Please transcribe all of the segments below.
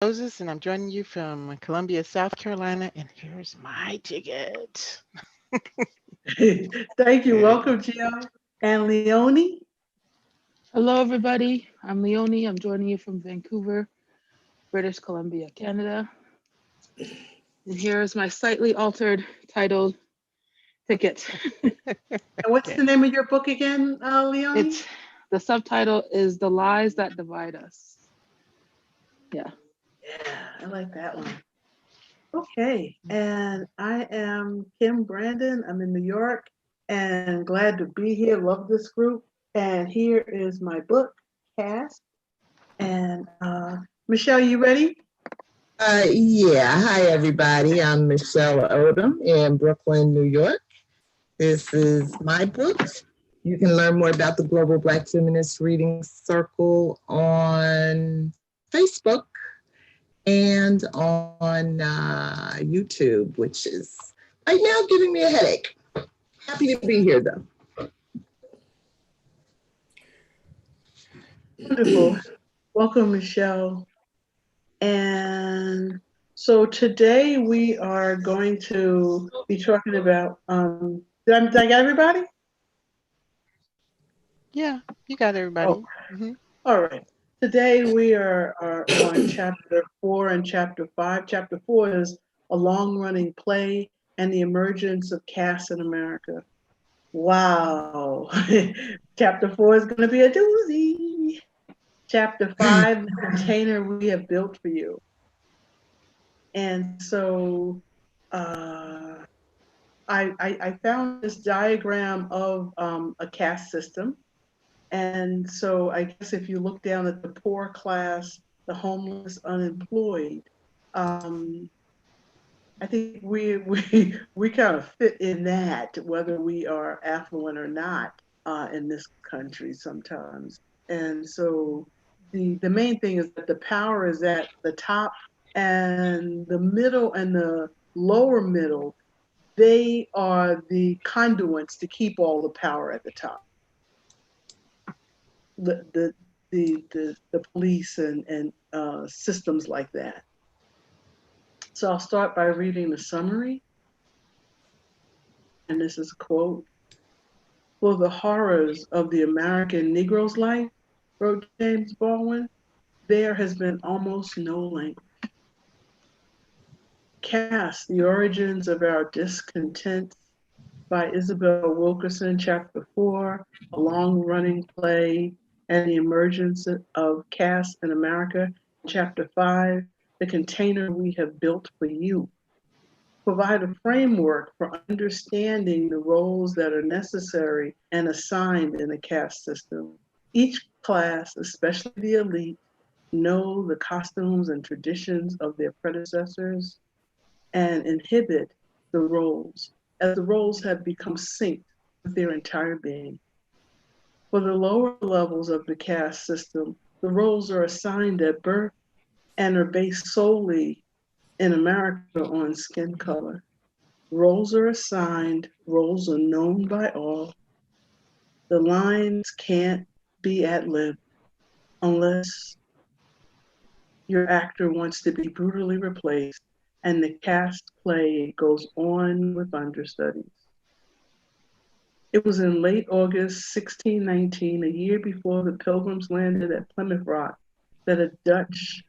Moses, and I'm joining you from Columbia, South Carolina. And here's my ticket. Thank you. Welcome, Gio and Leonie. Hello, everybody. I'm Leonie. I'm joining you from Vancouver, British Columbia, Canada. And here's my slightly altered titled ticket. And what's the name of your book again, Leonie? The subtitle is The Lies That Divide Us. Yeah. Yeah, I like that one. Okay, and I am Kim Brandon. I'm in New York and glad to be here. Love this group. And here is my book, Caste. And Michelle, you ready? Yeah. Hi, everybody. I'm Michelle Odom in Brooklyn, New York. This is my book. You can learn more about the Global Black Feminist Reading Circle on Facebook and on YouTube, which is right now giving me a headache. Happy to be here, though. Wonderful. Welcome, Michelle. And so today we are going to be talking about, did I get everybody? Yeah, you got everybody. Oh, all right. Today we are on chapter 4 and chapter 5. Chapter 4 is a long-running play and the emergence of caste in America. Wow. Chapter 4 is going to be a doozy. Chapter 5, the container we have built for you. And so I found this diagram of a caste system. And so I guess if you look down at the poor class, the homeless, unemployed, I think we kind of fit in that, whether we are affluent or not in this country sometimes. And so the main thing is that the power is at the top, and the middle and the lower middle, they are the conduits to keep all the power at the top. The police and systems like that. So I'll start by reading the summary. And this is a quote. "For the horrors of the American Negro's life," wrote James Baldwin, "there has been almost no language." Caste, The Origins of Our Discontents by Isabel Wilkerson, Chapter 4, a long-running play, and the emergence of caste in America, Chapter 5, the container we have built for you, provide a framework for understanding the roles that are necessary and assigned in the caste system. Each class, especially the elite, know the costumes and traditions of their predecessors and inhibit the roles, as the roles have become synced with their entire being. For the lower levels of the caste system, the roles are assigned at birth and are based solely in America on skin color. Roles are assigned, roles are known by all. The lines can't be ad-lib unless your actor wants to be brutally replaced, and the caste play goes on with understudies. It was in late August 1619, a year before the Pilgrims landed at Plymouth Rock, that a Dutch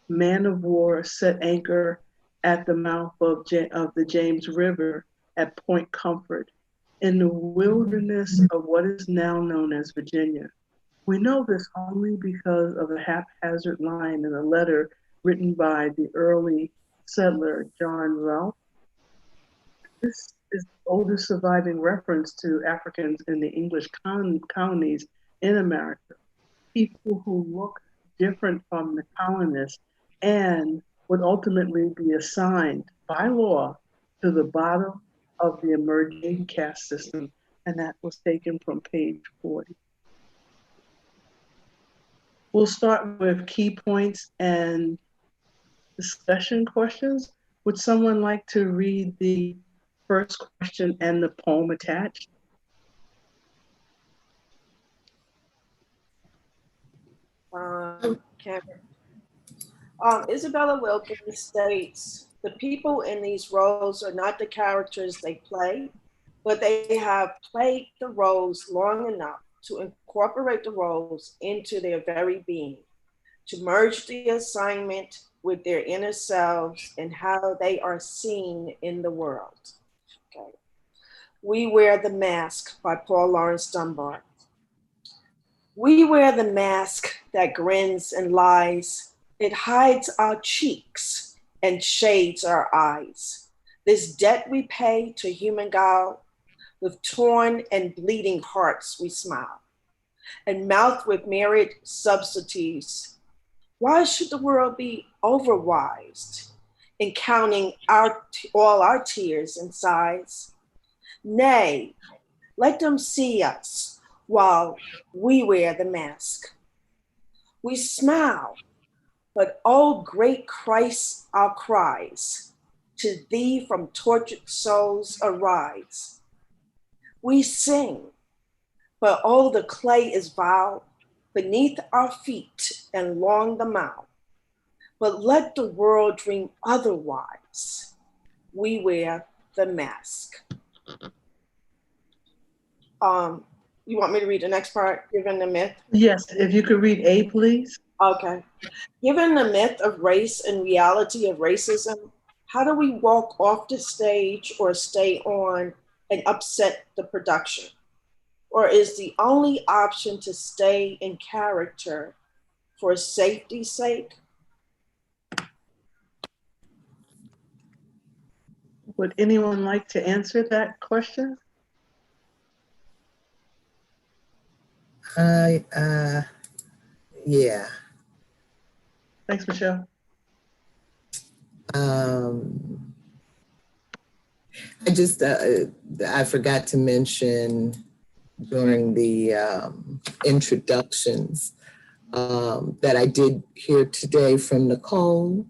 man of war set anchor at the mouth of the James River at Point Comfort in the wilderness of what is now known as Virginia. We know this only because of a haphazard line in a letter written by the early settler John Rolfe. This is the oldest surviving reference to Africans in the English colonies in America, people who look different from the colonists and would ultimately be assigned by law to the bottom of the emerging caste system. And that was taken from page 40. We'll start with key points and discussion questions. Would someone like to read the first question and the poem attached? Kevin. Isabella Wilkerson states, the people in these roles are not the characters they play, but they have played the roles long enough to incorporate the roles into their very being, to merge the assignment with their inner selves and how they are seen in the world. Okay. We Wear the Mask by Paul Laurence Dunbar. We wear the mask that grins and lies. It hides our cheeks and shades our eyes. This debt we pay to human guile, with torn and bleeding hearts we smile, and mouth with myriad subtleties. Why should the world be overwise in counting all our tears and sighs? Nay, let them see us while we wear the mask. We smile, but oh great Christ, our cries to thee from tortured souls arise. We sing, but oh the clay is vile beneath our feet and long the mouth. But let the world dream otherwise. We wear the mask. You want me to read the next part, given the myth? Yes, if you could read A, please. Okay. Given the myth of race and reality of racism, how do we walk off the stage or stay on and upset the production? Or is the only option to stay in character for safety's sake? Would anyone like to answer that question? Yeah. Thanks, Michelle. I forgot to mention during the introductions that I did hear today from Nicole.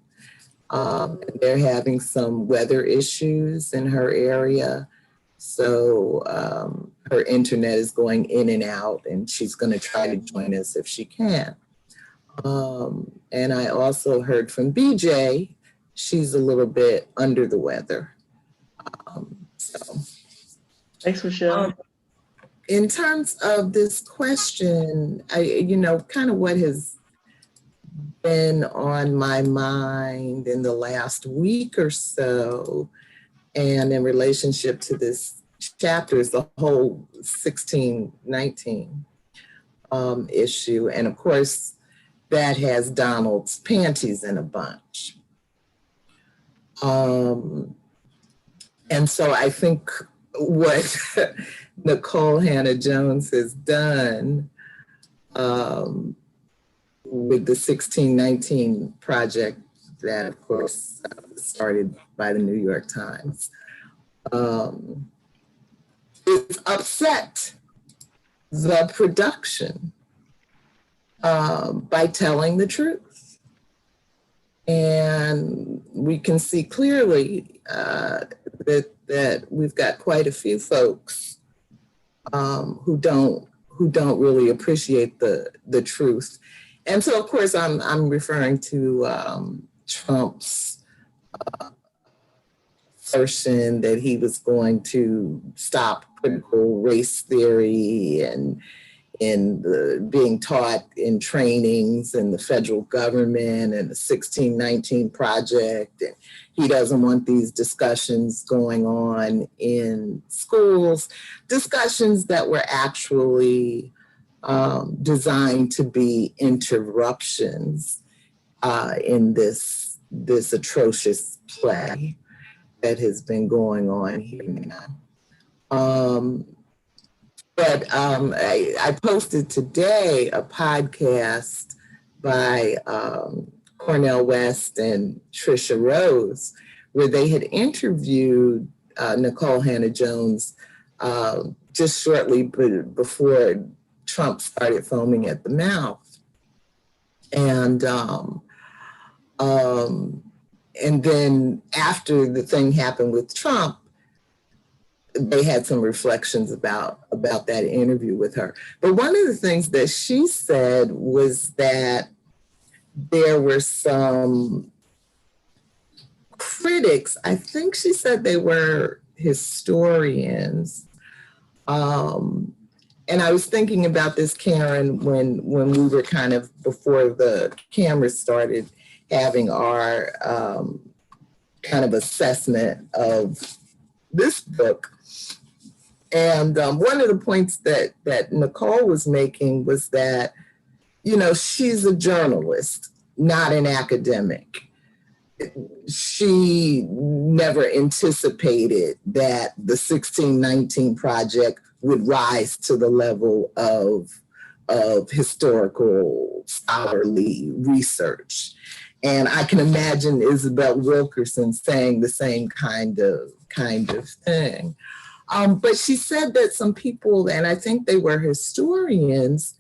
They're having some weather issues in her area. So her internet is going in and out, and she's going to try to join us if she can. And I also heard from BJ, she's a little bit under the weather. Thanks, Michelle. In terms of this question, kind of what has been on my mind in the last week or so, and in relationship to this chapter is the whole 1619 issue. And of course, that has Donald's panties in a bunch. And so I think what Nicole Hannah-Jones has done with the 1619 project that, of course, started by the New York Times, is upset the production by telling the truth. And we can see clearly that we've got quite a few folks who don't really appreciate the truth. And so, of course, I'm referring to Trump's assertion that he was going to stop critical race theory and being taught in trainings in the federal government and the 1619 project. And he doesn't want these discussions going on in schools, discussions that were actually designed to be interruptions in this atrocious play that has been going on here now. But I posted today a podcast by Cornel West and Trisha Rose, where they had interviewed Nicole Hannah-Jones just shortly before Trump started foaming at the mouth. And then after the thing happened with Trump, they had some reflections about that interview with her. But one of the things that she said was that there were some critics, I think she said they were historians. And I was thinking about this, Karen, when we were kind of before the cameras started having our kind of assessment of this book. And one of the points that Nicole was making was that, you know, she's a journalist, not an academic. She never anticipated that the 1619 Project would rise to the level of historical scholarly research. And I can imagine Isabel Wilkerson saying the same kind of thing. But she said that some people, and I think they were historians,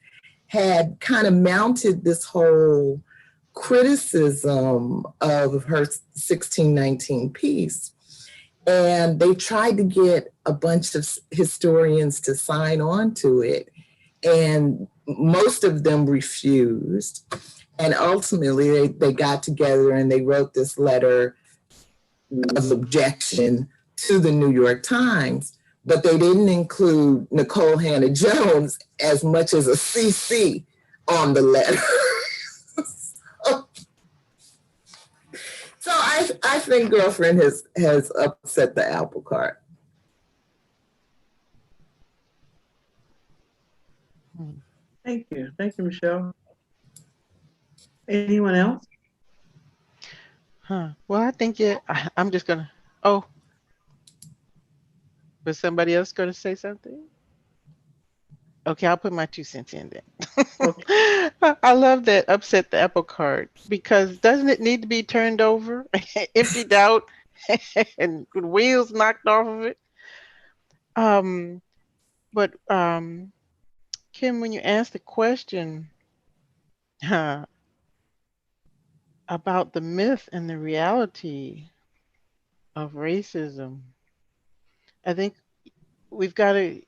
had kind of mounted this whole criticism of her 1619 piece. And they tried to get a bunch of historians to sign on to it. And most of them refused. And ultimately, they got together and they wrote this letter of objection to the New York Times. But they didn't include Nicole Hannah-Jones as much as a CC on the letter. So I think Girlfriend has upset the apple cart. Thank you, Michelle. Anyone else? Well, I think I'm just gonna. Oh, was somebody else gonna say something? Okay, I'll put my 2 cents in then. Okay. I love that upset the apple cart, because doesn't it need to be turned over, emptied out, and with wheels knocked off of it? But Kim, when you asked the question about the myth and the reality of racism, I think we've got to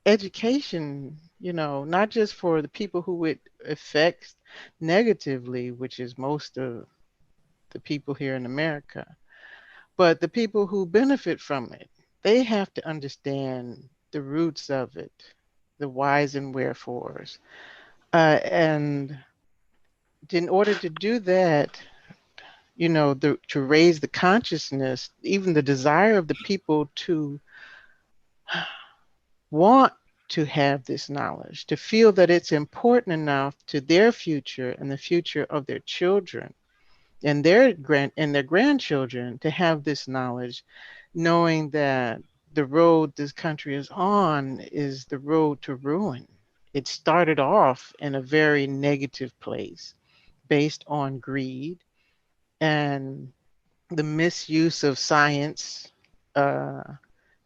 education, you know, not just for the people who it affects negatively, which is most of the people here in America, but the people who benefit from it. They have to understand the roots of it, the whys and wherefores. And in order to do that, you know, to raise the consciousness, even the desire of the people to want to have this knowledge, to feel that it's important enough to their future and the future of their children and their grandchildren to have this knowledge, knowing that the road this country is on is the road to ruin. It started off in a very negative place based on greed and the misuse of science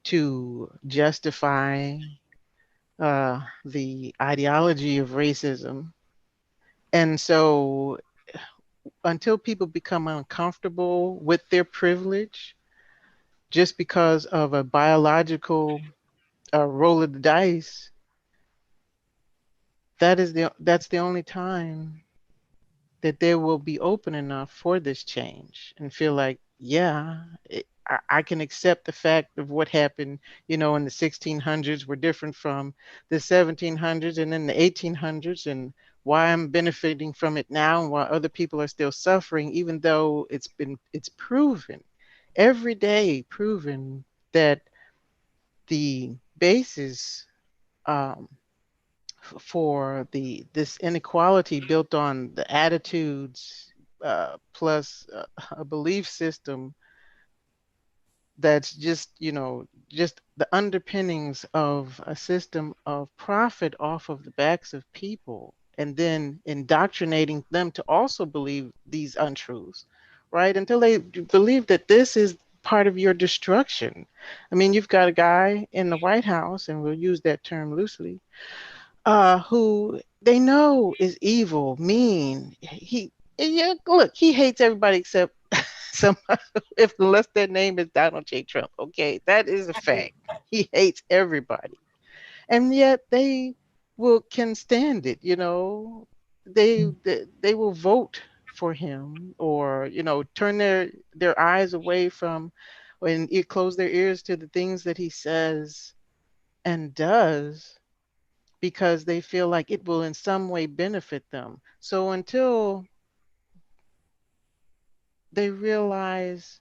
to justify the ideology of racism. And so until people become uncomfortable with their privilege just because of a biological roll of the dice, that's the only time that they will be open enough for this change and feel like, yeah, I can accept the fact of what happened, you know, in the 1600s were different from the 1700s and then the 1800s, and why I'm benefiting from it now and why other people are still suffering, even though it's proven every day, proven that the basis for this inequality built on the attitudes plus a belief system that's just, you know, just the underpinnings of a system of profit off of the backs of people, and then indoctrinating them to also believe these untruths, right? Until they believe that this is part of your destruction. I mean, you've got a guy in the White House, and we'll use that term loosely, who they know is evil, mean. Yeah, look, he hates everybody except somebody, if unless their name is Donald J. Trump. Okay, that is a fact. He hates everybody, and yet they can stand it. You know, they will vote for him, or turn their eyes away from, and close their ears to the things that he says and does, because they feel like it will in some way benefit them. So until they realize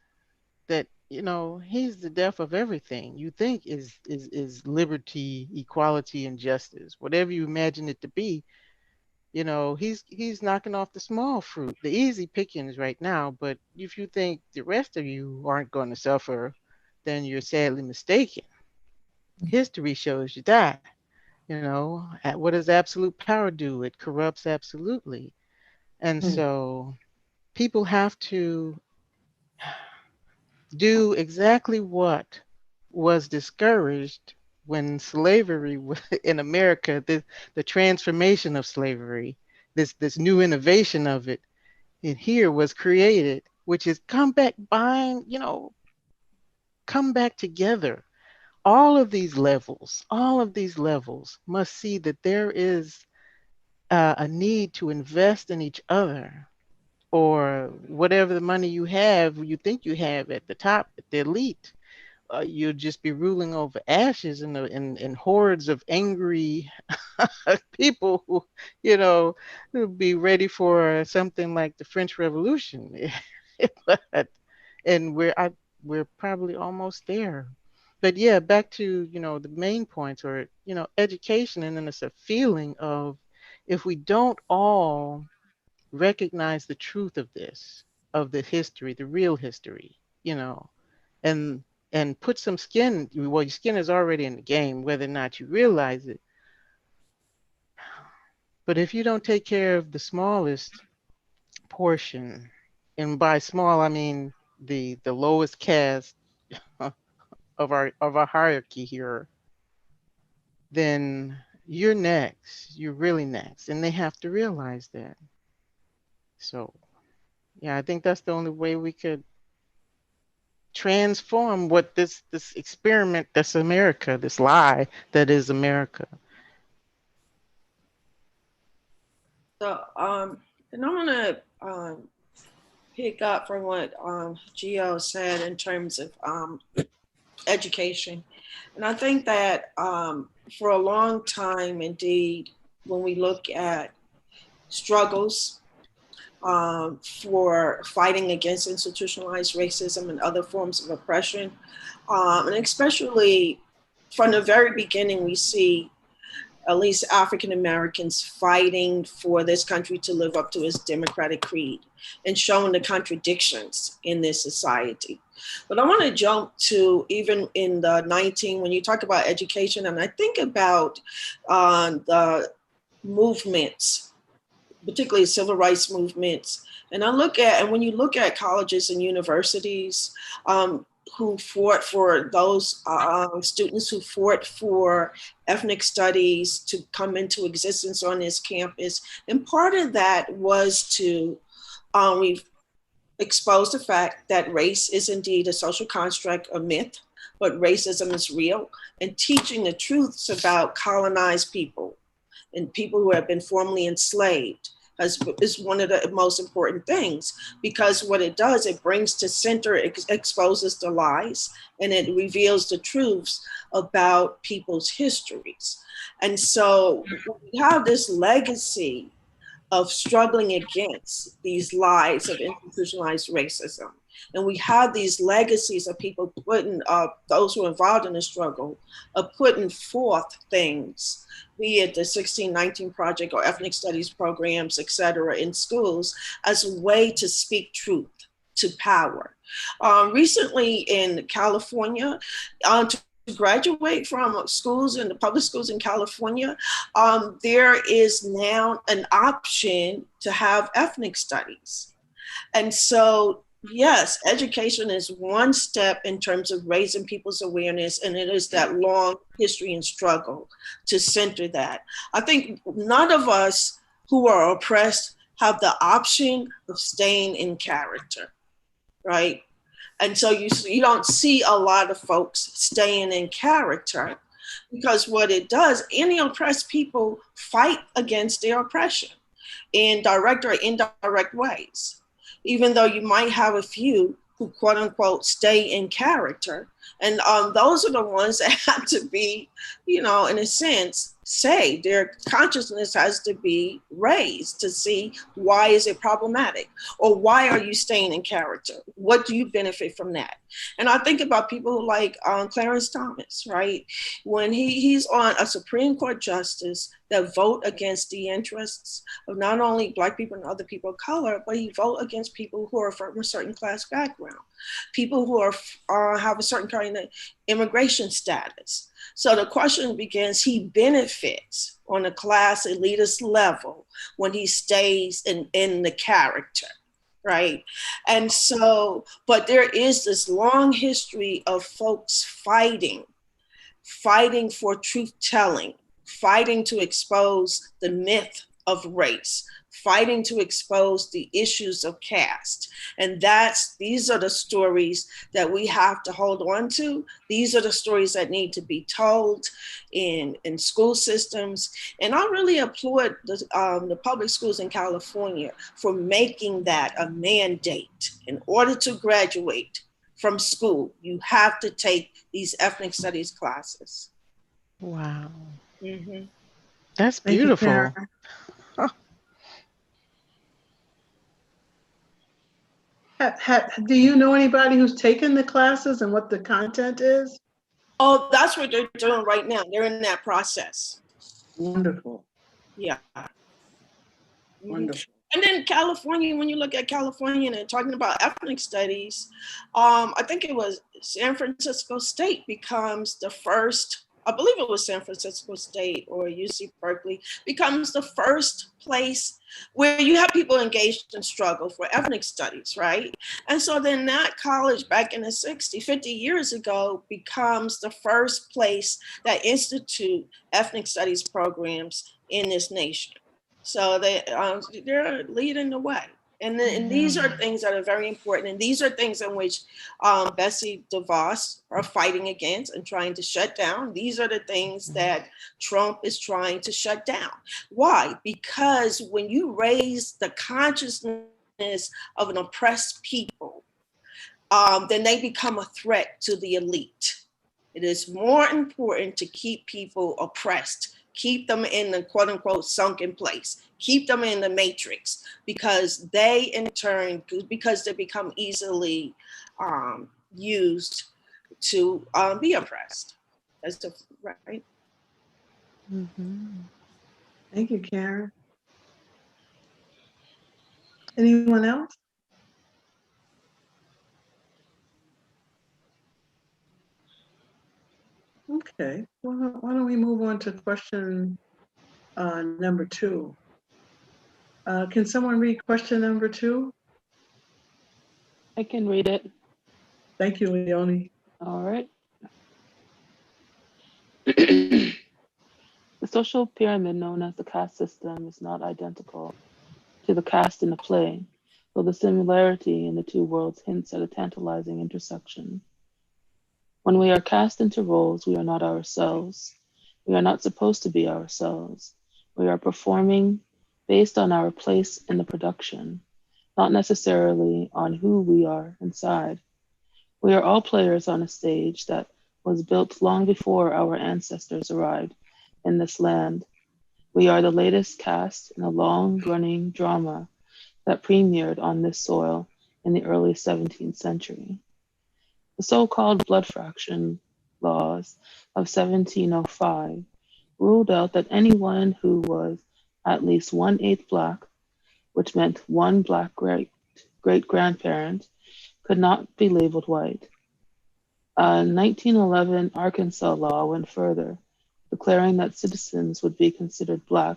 that he's the death of everything you think is liberty, equality, and justice, whatever you imagine it to be. He's knocking off the small fruit, the easy pickings right now. But if you think the rest of you aren't going to suffer, then you're sadly mistaken. History shows you that. What does absolute power do? It corrupts absolutely. And so people have to do exactly what was discouraged when slavery in America, the transformation of slavery, this new innovation of it, here was created, which is come back together. All of these levels must see that there is a need to invest in each other, or whatever the money you think you have at the top, at the elite, you'll just be ruling over ashes in hordes of angry people who, will be ready for something like the French Revolution. But, and we're probably almost there. But yeah, back to, the main points, or, education. And then it's a feeling of, if we don't all recognize the truth of this, of the history, the real history, and put some skin. Well, your skin is already in the game, whether or not you realize it. But if you don't take care of the smallest portion, and by small I mean the lowest caste of our hierarchy here, then you're next. You're really next, and they have to realize that. So yeah, I think that's the only way we could transform what this experiment that's America, this lie that is America. So, and I want to pick up from what Gio said in terms of education. And I think that for a long time, indeed, when we look at struggles for fighting against institutionalized racism and other forms of oppression, and especially from the very beginning, we see at least African Americans fighting for this country to live up to its democratic creed and showing the contradictions in this society. But I want to jump to even in the when you talk about education, and I think about the movements, particularly civil rights movements. And when you look at colleges and universities, who fought for those students who fought for ethnic studies to come into existence on this campus. And part of that was to we've exposed the fact that race is indeed a social construct, a myth, but racism is real, and teaching the truths about colonized people and people who have been formerly enslaved is one of the most important things, because what it does, it brings to center, exposes the lies, and it reveals the truths about people's histories. And so we have this legacy of struggling against these lies of institutionalized racism. And we have these legacies of people putting, those who are involved in the struggle, of putting forth things, be it the 1619 Project or ethnic studies programs, et cetera, in schools, as a way to speak truth to power. Recently in California, to graduate from schools in the public schools in California, there is now an option to have ethnic studies. And so, yes, education is one step in terms of raising people's awareness, and it is that long history and struggle to center that. I think none of us who are oppressed have the option of staying in character, right? And so you don't see a lot of folks staying in character, because what it does, any oppressed people fight against their oppression. in direct or indirect ways. Even though you might have a few who quote unquote stay in character. And those are the ones that have to be, in a sense, saved. Their consciousness has to be raised to see why is it problematic, or why are you staying in character? What do you benefit from that? And I think about people like Clarence Thomas, right? When he's on a Supreme Court justice that vote against the interests of not only Black people and other people of color, but he vote against people who are from a certain class background, people who are have a certain kind of immigration status. So the question begins, he benefits on a class elitist level when he stays in the character, right? And so, but there is this long history of folks fighting for truth telling, fighting to expose the myth of race, fighting to expose the issues of caste. And these are the stories that we have to hold on to. These are the stories that need to be told in school systems. And I really applaud the public schools in California for making that a mandate. In order to graduate from school, you have to take these ethnic studies classes. Wow. Mm-hmm. That's Thank you, beautiful. Karen. Do you know anybody who's taken the classes and what the content is? Oh, that's what they're doing right now. They're in that process. Wonderful. Yeah. Wonderful. And then California, when you look at California and talking about ethnic studies, I think it was San Francisco State becomes the first, I believe it was San Francisco State or UC Berkeley, becomes the first place where you have people engaged in struggle for ethnic studies, right? And so then that college back in the 50 years ago becomes the first place that institute ethnic studies programs in this nation. So they're leading the way. And these are things that are very important. And these are things in which Betsy DeVos are fighting against and trying to shut down. These are the things that Trump is trying to shut down. Why? Because when you raise the consciousness of an oppressed people, then they become a threat to the elite. It is more important to keep people oppressed, keep them in the quote unquote sunken place, keep them in the matrix, because they in turn, because they become easily used to be oppressed. That's the right. Mm-hmm. Thank you, Karen. Anyone else? Okay, well, why don't we move on to question number 2? Can someone read question number 2? I can read it. Thank you, Leonie. All right. The social pyramid known as the caste system is not identical to the caste in the play, though the similarity in the two worlds hints at a tantalizing intersection. When we are cast into roles, we are not ourselves. We are not supposed to be ourselves. We are performing based on our place in the production, not necessarily on who we are inside. We are all players on a stage that was built long before our ancestors arrived in this land. We are the latest cast in a long-running drama that premiered on this soil in the early 17th century. The so-called blood fraction laws of 1705 ruled out that anyone who was at least 1/8 Black, which meant one Black great-grandparent, could not be labeled white. A 1911 Arkansas law went further, declaring that citizens would be considered Black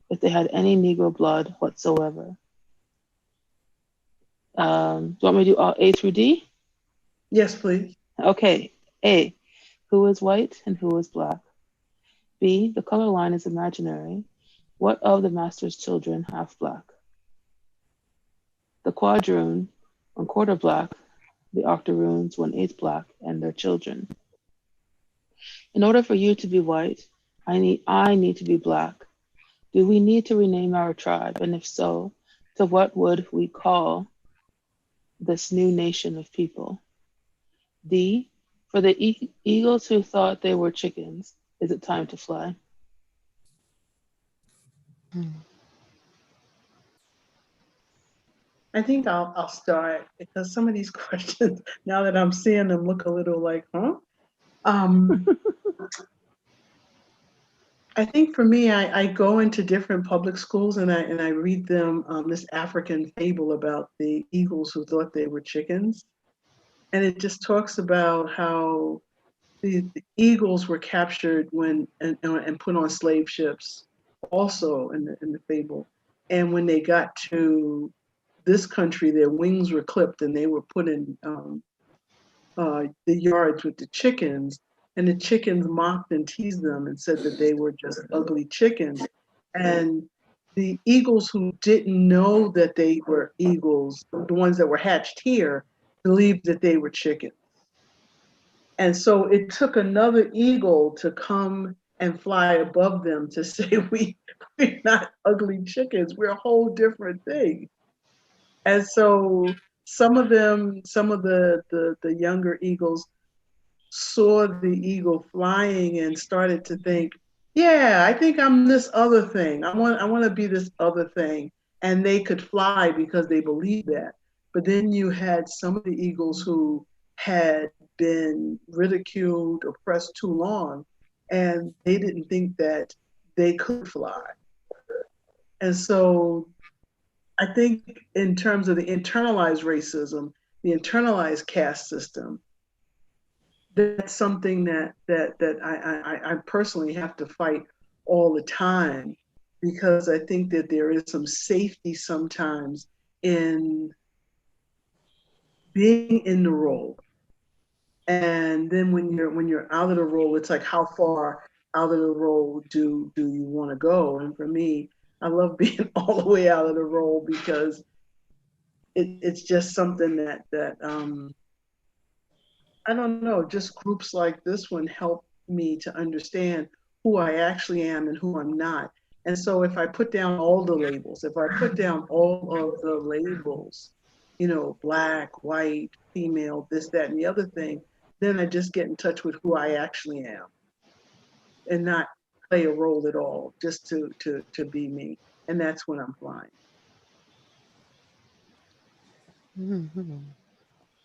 if they had any Negro blood whatsoever. Do you want me to do all A through D? Yes, please. Okay. A, who is white and who is Black? B, the color line is imaginary. What of the master's children half Black? The quadroon, 1/4 Black, the octoroons, 1/8 Black, and their children. In order for you to be white, I need to be Black. Do we need to rename our tribe? And if so, to what would we call this new nation of people? D, for the eagles who thought they were chickens, is it time to fly? I think I'll start because some of these questions, now that I'm seeing them, look a little like, huh? I think for me, I go into different public schools and I read them this African fable about the eagles who thought they were chickens. And it just talks about how the eagles were captured and put on slave ships also in the fable. And when they got to this country, their wings were clipped and they were put in the yards with the chickens, and the chickens mocked and teased them and said that they were just ugly chickens. And the eagles who didn't know that they were eagles, the ones that were hatched here, believed that they were chickens. And so it took another eagle to come and fly above them to say, we're not ugly chickens, we're a whole different thing. And so some of the younger eagles saw the eagle flying and started to think, yeah, I think I'm this other thing. I want to be this other thing. And they could fly because they believed that. But then you had some of the eagles who had been ridiculed, oppressed too long, and they didn't think that they could fly. And so I think in terms of the internalized racism, the internalized caste system, that's something that I personally have to fight all the time, because I think that there is some safety sometimes in being in the role. And then when you're out of the role, it's like, how far out of the role do you want to go? And for me, I love being all the way out of the role, because it's just something that I don't know, just groups like this one help me to understand who I actually am and who I'm not. And so if I put down all the labels, if I put down all of the labels, black, white, female, this, that, and the other thing, then I just get in touch with who I actually am and not play a role at all, just to be me. And that's when I'm flying. Mm-hmm.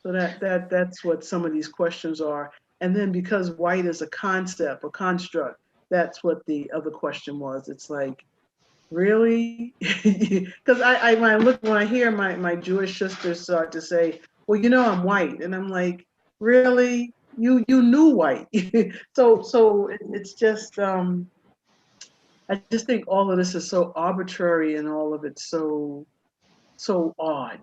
So that's what some of these questions are. And then because white is a concept, a construct, that's what the other question was. It's like, really? Because when I hear my Jewish sisters start to say, well, I'm white. And I'm like, really? You knew white. So it's just, I just think all of this is so arbitrary and all of it's so odd.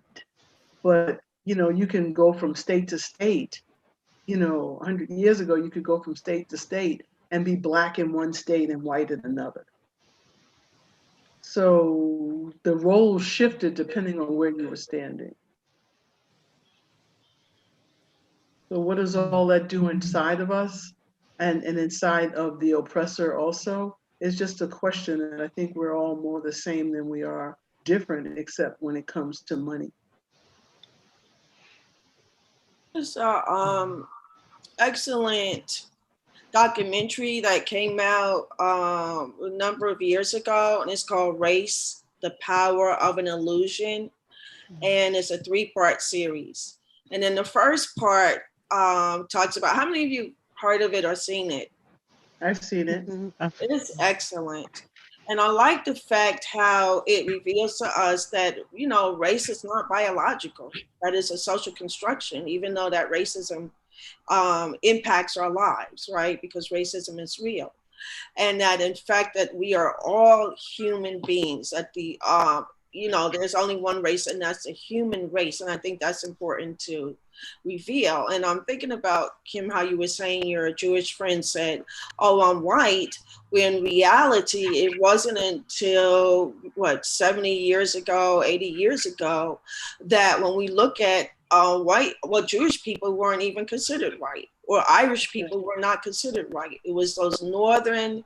But you can go from state to state. 100 years ago, you could go from state to state and be black in one state and white in another. So the roles shifted depending on where you were standing. So what does all that do inside of us and inside of the oppressor also? Is just a question, and I think we're all more the same than we are different, except when it comes to money. It's excellent documentary that came out a number of years ago, and it's called Race, the Power of an Illusion. And it's a 3-part series. And then the first part talks about, how many of you heard of it or seen it? I've seen it. It is excellent. And I like the fact how it reveals to us that, race is not biological. That is a social construction, even though that racism impacts our lives, right? Because racism is real. And that in fact that we are all human beings, at the there's only one race, and that's the human race. And I think that's important to reveal. And I'm thinking about, Kim, how you were saying your Jewish friend said, oh, I'm white, when in reality, it wasn't until 70 years ago, 80 years ago, that when we look at Jewish people weren't even considered white, or Irish people were not considered white. It was those Northern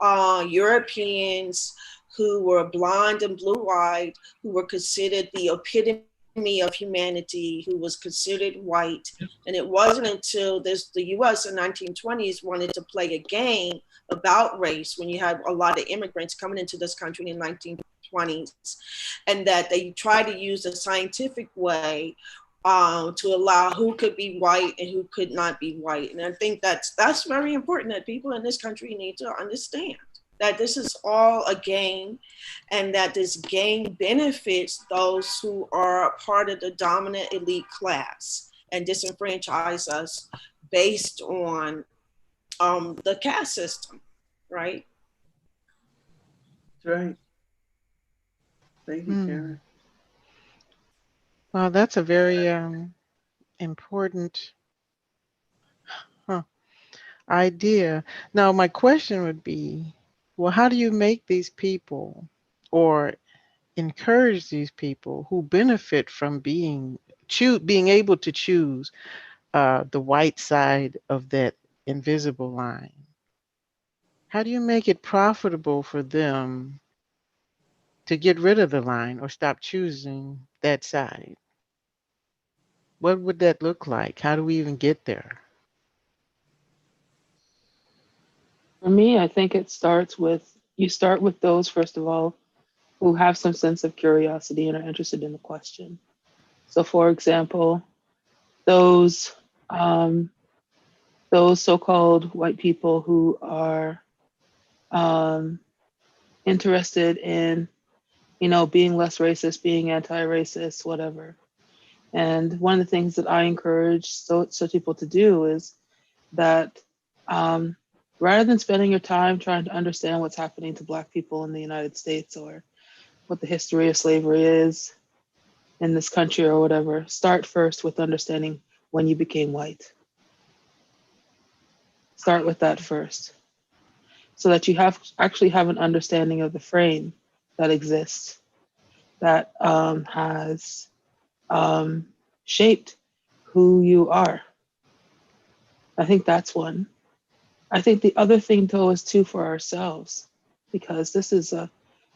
Europeans who were blonde and blue-eyed, who were considered the epitome of humanity, who was considered white. And it wasn't until the US in 1920s wanted to play a game about race, when you had a lot of immigrants coming into this country in 1920s, and that they tried to use a scientific way to allow who could be white and who could not be white. And I think that's very important, that people in this country need to understand that this is all a game, and that this game benefits those who are part of the dominant elite class and disenfranchise us based on the caste system, right? That's right. Thank you, Karen. Well, that's a very important idea. Now, my question would be, well, how do you make these people or encourage these people who benefit from being able to choose the white side of that invisible line? How do you make it profitable for them to get rid of the line or stop choosing that side? What would that look like? How do we even get there? For me, I think it starts with, you start with those, first of all, who have some sense of curiosity and are interested in the question. So, for example, those so-called white people who are interested in, being less racist, being anti-racist, whatever. And one of the things that I encourage such people to do is that rather than spending your time trying to understand what's happening to Black people in the United States, or what the history of slavery is in this country or whatever, start first with understanding when you became white. Start with that first, so that you actually have an understanding of the frame that exists, that has shaped who you are. I think that's one. I think the other thing, though, is too for ourselves, because this is a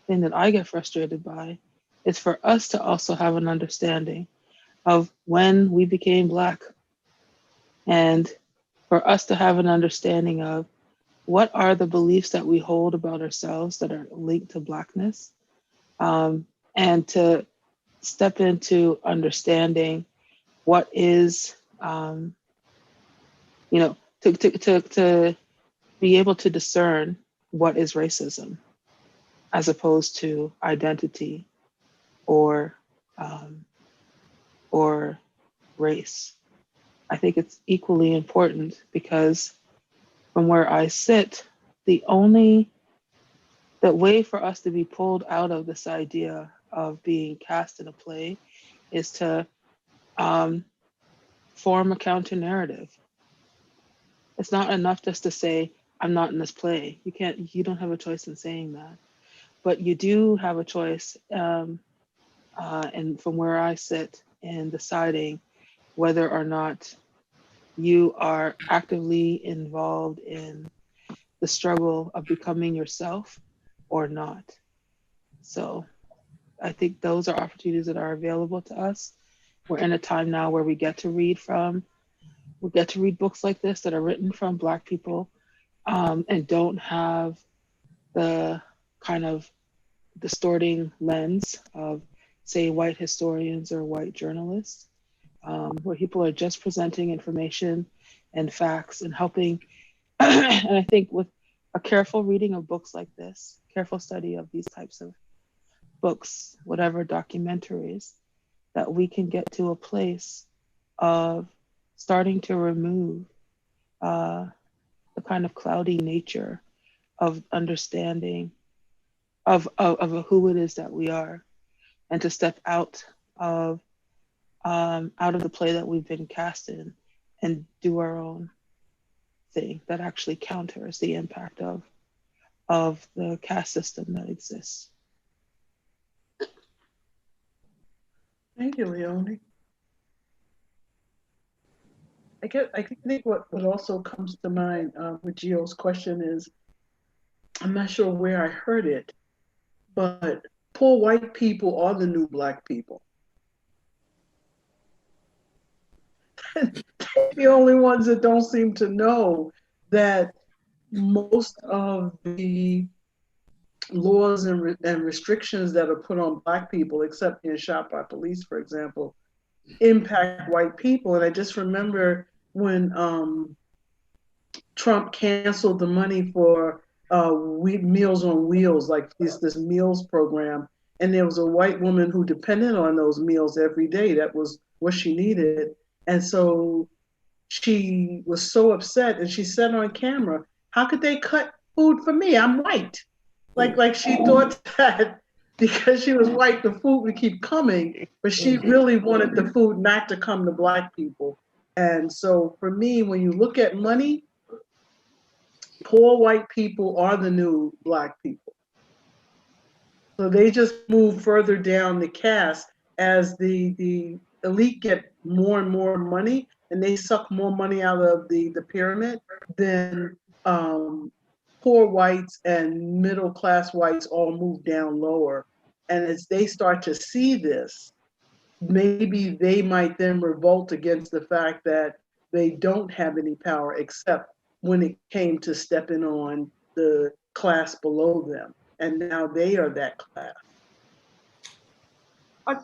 thing that I get frustrated by, is for us to also have an understanding of when we became Black, and for us to have an understanding of what are the beliefs that we hold about ourselves that are linked to Blackness, and to step into understanding what is, to be able to discern what is racism, as opposed to identity or race. I think it's equally important, because from where I sit, the way for us to be pulled out of this idea of being cast in a play is to form a counter narrative. It's not enough just to say, I'm not in this play. You don't have a choice in saying that. But you do have a choice, and from where I sit, in deciding whether or not you are actively involved in the struggle of becoming yourself or not. So I think those are opportunities that are available to us. We're in a time now where we get to read books like this that are written from Black people, and don't have the kind of distorting lens of, say, white historians or white journalists, where people are just presenting information and facts and helping. And I think with a careful reading of books like this, careful study of these types of books, whatever, documentaries, that we can get to a place of starting to remove the kind of cloudy nature of understanding of who it is that we are, and to step out of the play that we've been cast in, and do our own thing that actually counters the impact of the caste system that exists. Thank you, Leonie. I think what also comes to mind with Gio's question is, I'm not sure where I heard it, but poor white people are the new Black people. They're the only ones that don't seem to know that most of the laws and restrictions that are put on Black people, except being shot by police, for example, impact white people. And I just remember when Trump canceled the money for Meals on Wheels, like this meals program. And there was a white woman who depended on those meals every day. That was what she needed. And so she was so upset, and she said on camera, how could they cut food for me? I'm white. Like she thought that because she was white, the food would keep coming, but she really wanted the food not to come to Black people. And so for me, when you look at money, poor white people are the new Black people. So they just move further down the caste as the elite get more and more money, and they suck more money out of the pyramid, then poor whites and middle class whites all move down lower. And as they start to see this, maybe they might then revolt against the fact that they don't have any power except when it came to stepping on the class below them. And now they are that class. I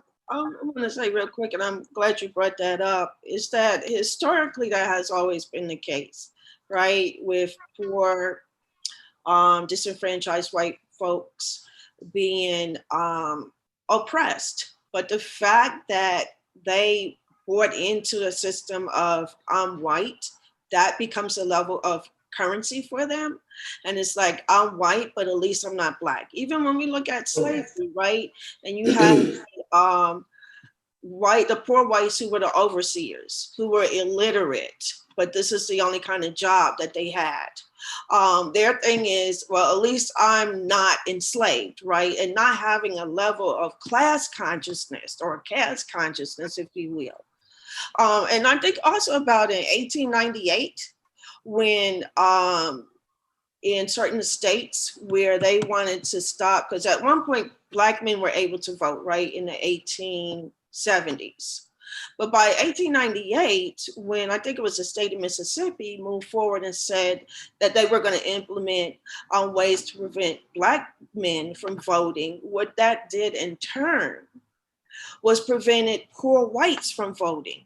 want to say real quick, and I'm glad you brought that up, is that historically that has always been the case, right? With poor, disenfranchised white folks being oppressed. But the fact that they bought into a system of I'm white, that becomes a level of currency for them. And it's like, I'm white, but at least I'm not Black. Even when we look at slavery, right? And you have the poor whites who were the overseers, who were illiterate, but this is the only kind of job that they had. Their thing is, well, at least I'm not enslaved, right? And not having a level of class consciousness or caste consciousness, if you will. And I think also about in 1898, when in certain states where they wanted to stop, because at one point Black men were able to vote, right, in the 1870s. But by 1898, when I think it was the state of Mississippi moved forward and said that they were going to implement ways to prevent Black men from voting, what that did in turn was prevented poor whites from voting.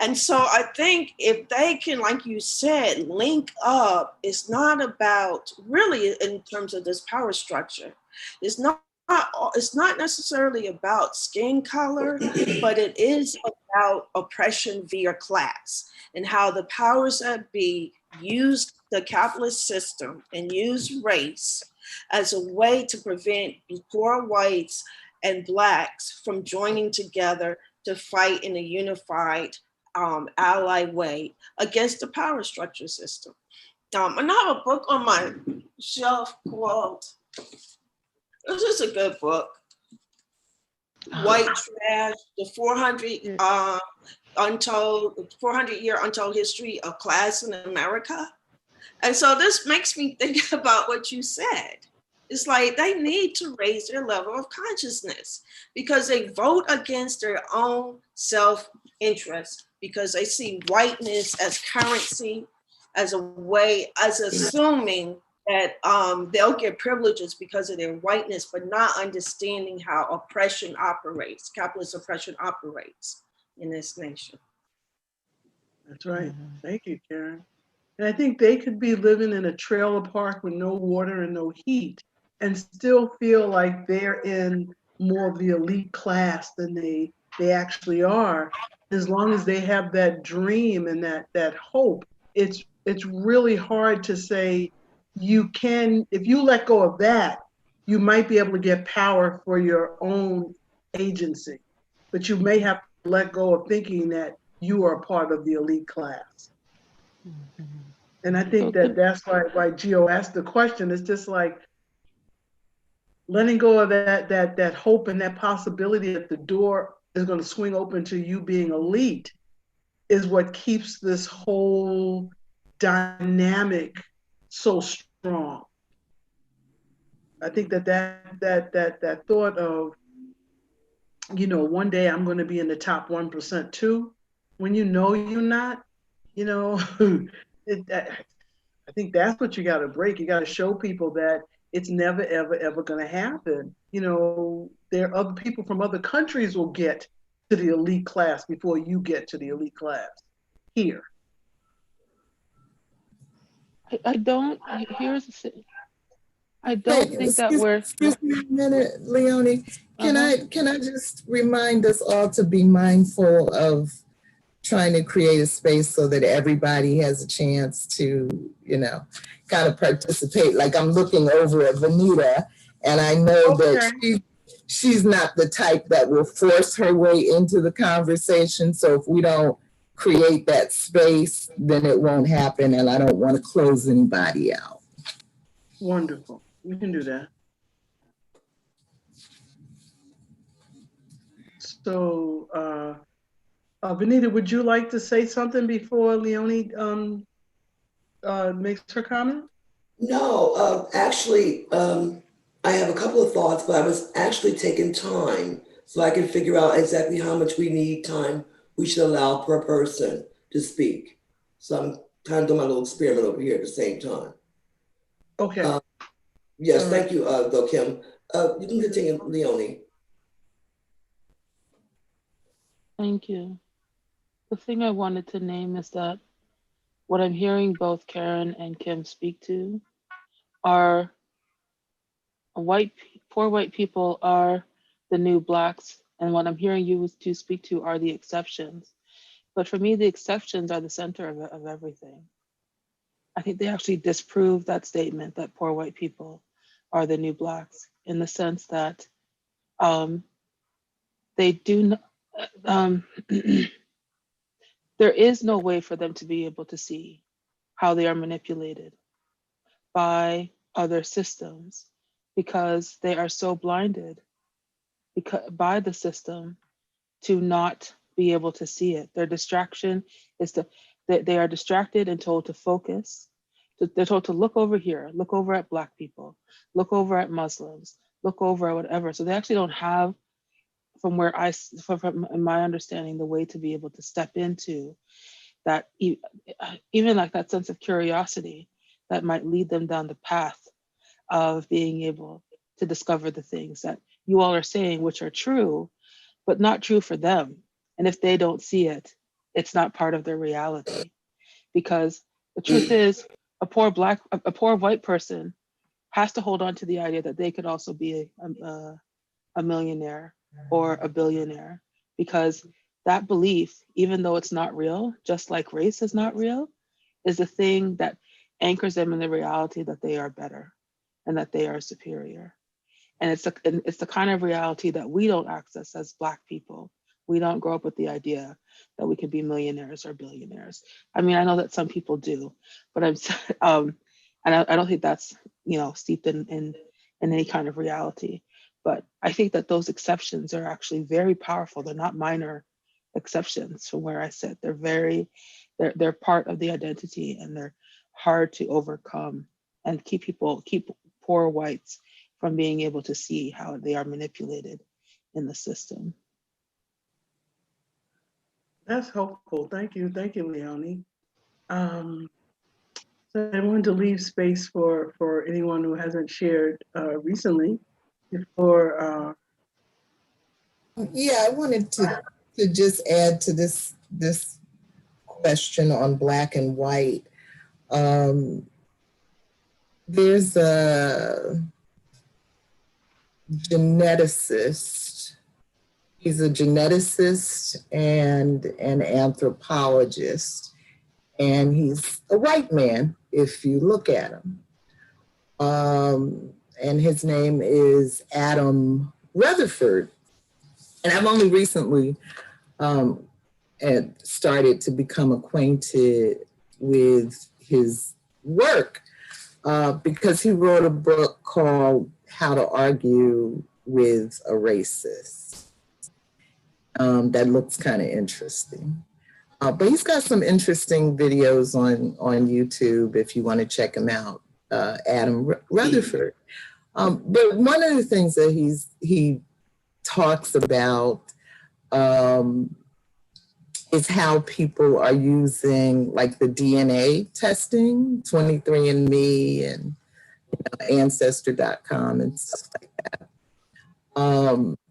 And so I think if they can, like you said, link up, it's not about really in terms of this power structure. It's not necessarily about skin color, but it is about oppression via class and how the powers that be use the capitalist system and use race as a way to prevent poor whites and Blacks from joining together to fight in a unified ally way against the power structure system. And I have a book on my shelf called, this is a good book, White Trash, the 400-year untold history of class in America. And so this makes me think about what you said. It's like they need to raise their level of consciousness because they vote against their own self-interest, because they see whiteness as currency, as a way, as assuming that they'll get privileges because of their whiteness, but not understanding how oppression operates, capitalist oppression operates in this nation. That's right. Thank you, Karen. And I think they could be living in a trailer park with no water and no heat and still feel like they're in more of the elite class than they actually are. As long as they have that dream and that hope, it's really hard to say you can, if you let go of that, you might be able to get power for your own agency, but you may have to let go of thinking that you are a part of the elite class. And I think that's why Gio asked the question. It's just like letting go of that hope and that possibility that the door is going to swing open to you being elite is what keeps this whole dynamic so strong. I think that thought of, you know, one day I'm going to be in the top 1% too, when you know you're not, you know, I think that's what you got to break. You got to show people that it's never, ever, ever going to happen. You know, there are other people from other countries will get to the elite class before you get to the elite class here. I don't, here's the thing. I don't Wait, think that we're, excuse me a minute, Leonie. uh-huh. Can I just remind us all to be mindful of trying to create a space so that everybody has a chance to, you know, kind of participate. Like I'm looking over at Venita, and I know Okay. that she's not the type that will force her way into the conversation. So if we don't create that space, then it won't happen, and I don't want to close anybody out. Wonderful. We can do that. So, Venita, would you like to say something before Leonie makes her comment? No, actually, I have a couple of thoughts, but I was actually taking time so I can figure out exactly how much we need time we should allow per person to speak. So I'm kind of doing my little experiment over here at the same time. Okay. Yes, All right. thank you, though, Kim. You can continue, Leonie. Thank you. The thing I wanted to name is that what I'm hearing both Karen and Kim speak to are poor white people are the new blacks, and what I'm hearing you two speak to are the exceptions. But for me, the exceptions are the center of everything. I think they actually disprove that statement that poor white people are the new blacks, in the sense that they do there is no way for them to be able to see how they are manipulated by other systems, because they are so blinded by the system to not be able to see it. Their distraction is they are distracted and told to focus. They're told to look over here, look over at Black people, look over at Muslims, look over at whatever. So they actually don't have, from my understanding, the way to be able to step into that, even like that sense of curiosity that might lead them down the path of being able to discover the things that you all are saying, which are true, but not true for them. And if they don't see it, it's not part of their reality. Because the truth is, a poor white person has to hold on to the idea that they could also be a millionaire or a billionaire, because that belief, even though it's not real, just like race is not real, is the thing that anchors them in the reality that they are better and that they are superior. And it's the kind of reality that we don't access as Black people. We don't grow up with the idea that we could be millionaires or billionaires. I mean, I know that some people do, but and I don't think that's, steeped in any kind of reality. But I think that those exceptions are actually very powerful. They're not minor exceptions from where I sit. They're part of the identity, and they're hard to overcome and keep poor whites from being able to see how they are manipulated in the system. That's helpful. Thank you, Leonie. So I wanted to leave space for anyone who hasn't shared recently before. Yeah, I wanted to just add to this question on Black and white. There's a geneticist. He's a geneticist and an anthropologist, and he's a white man if you look at him. And his name is Adam Rutherford. And I've only recently started to become acquainted with his work because he wrote a book called How to Argue with a Racist. That looks kind of interesting. But he's got some interesting videos on YouTube if you want to check him out, Adam Rutherford. But one of the things that he talks about is how people are using like the DNA testing, 23andMe and Ancestor.com and stuff like that.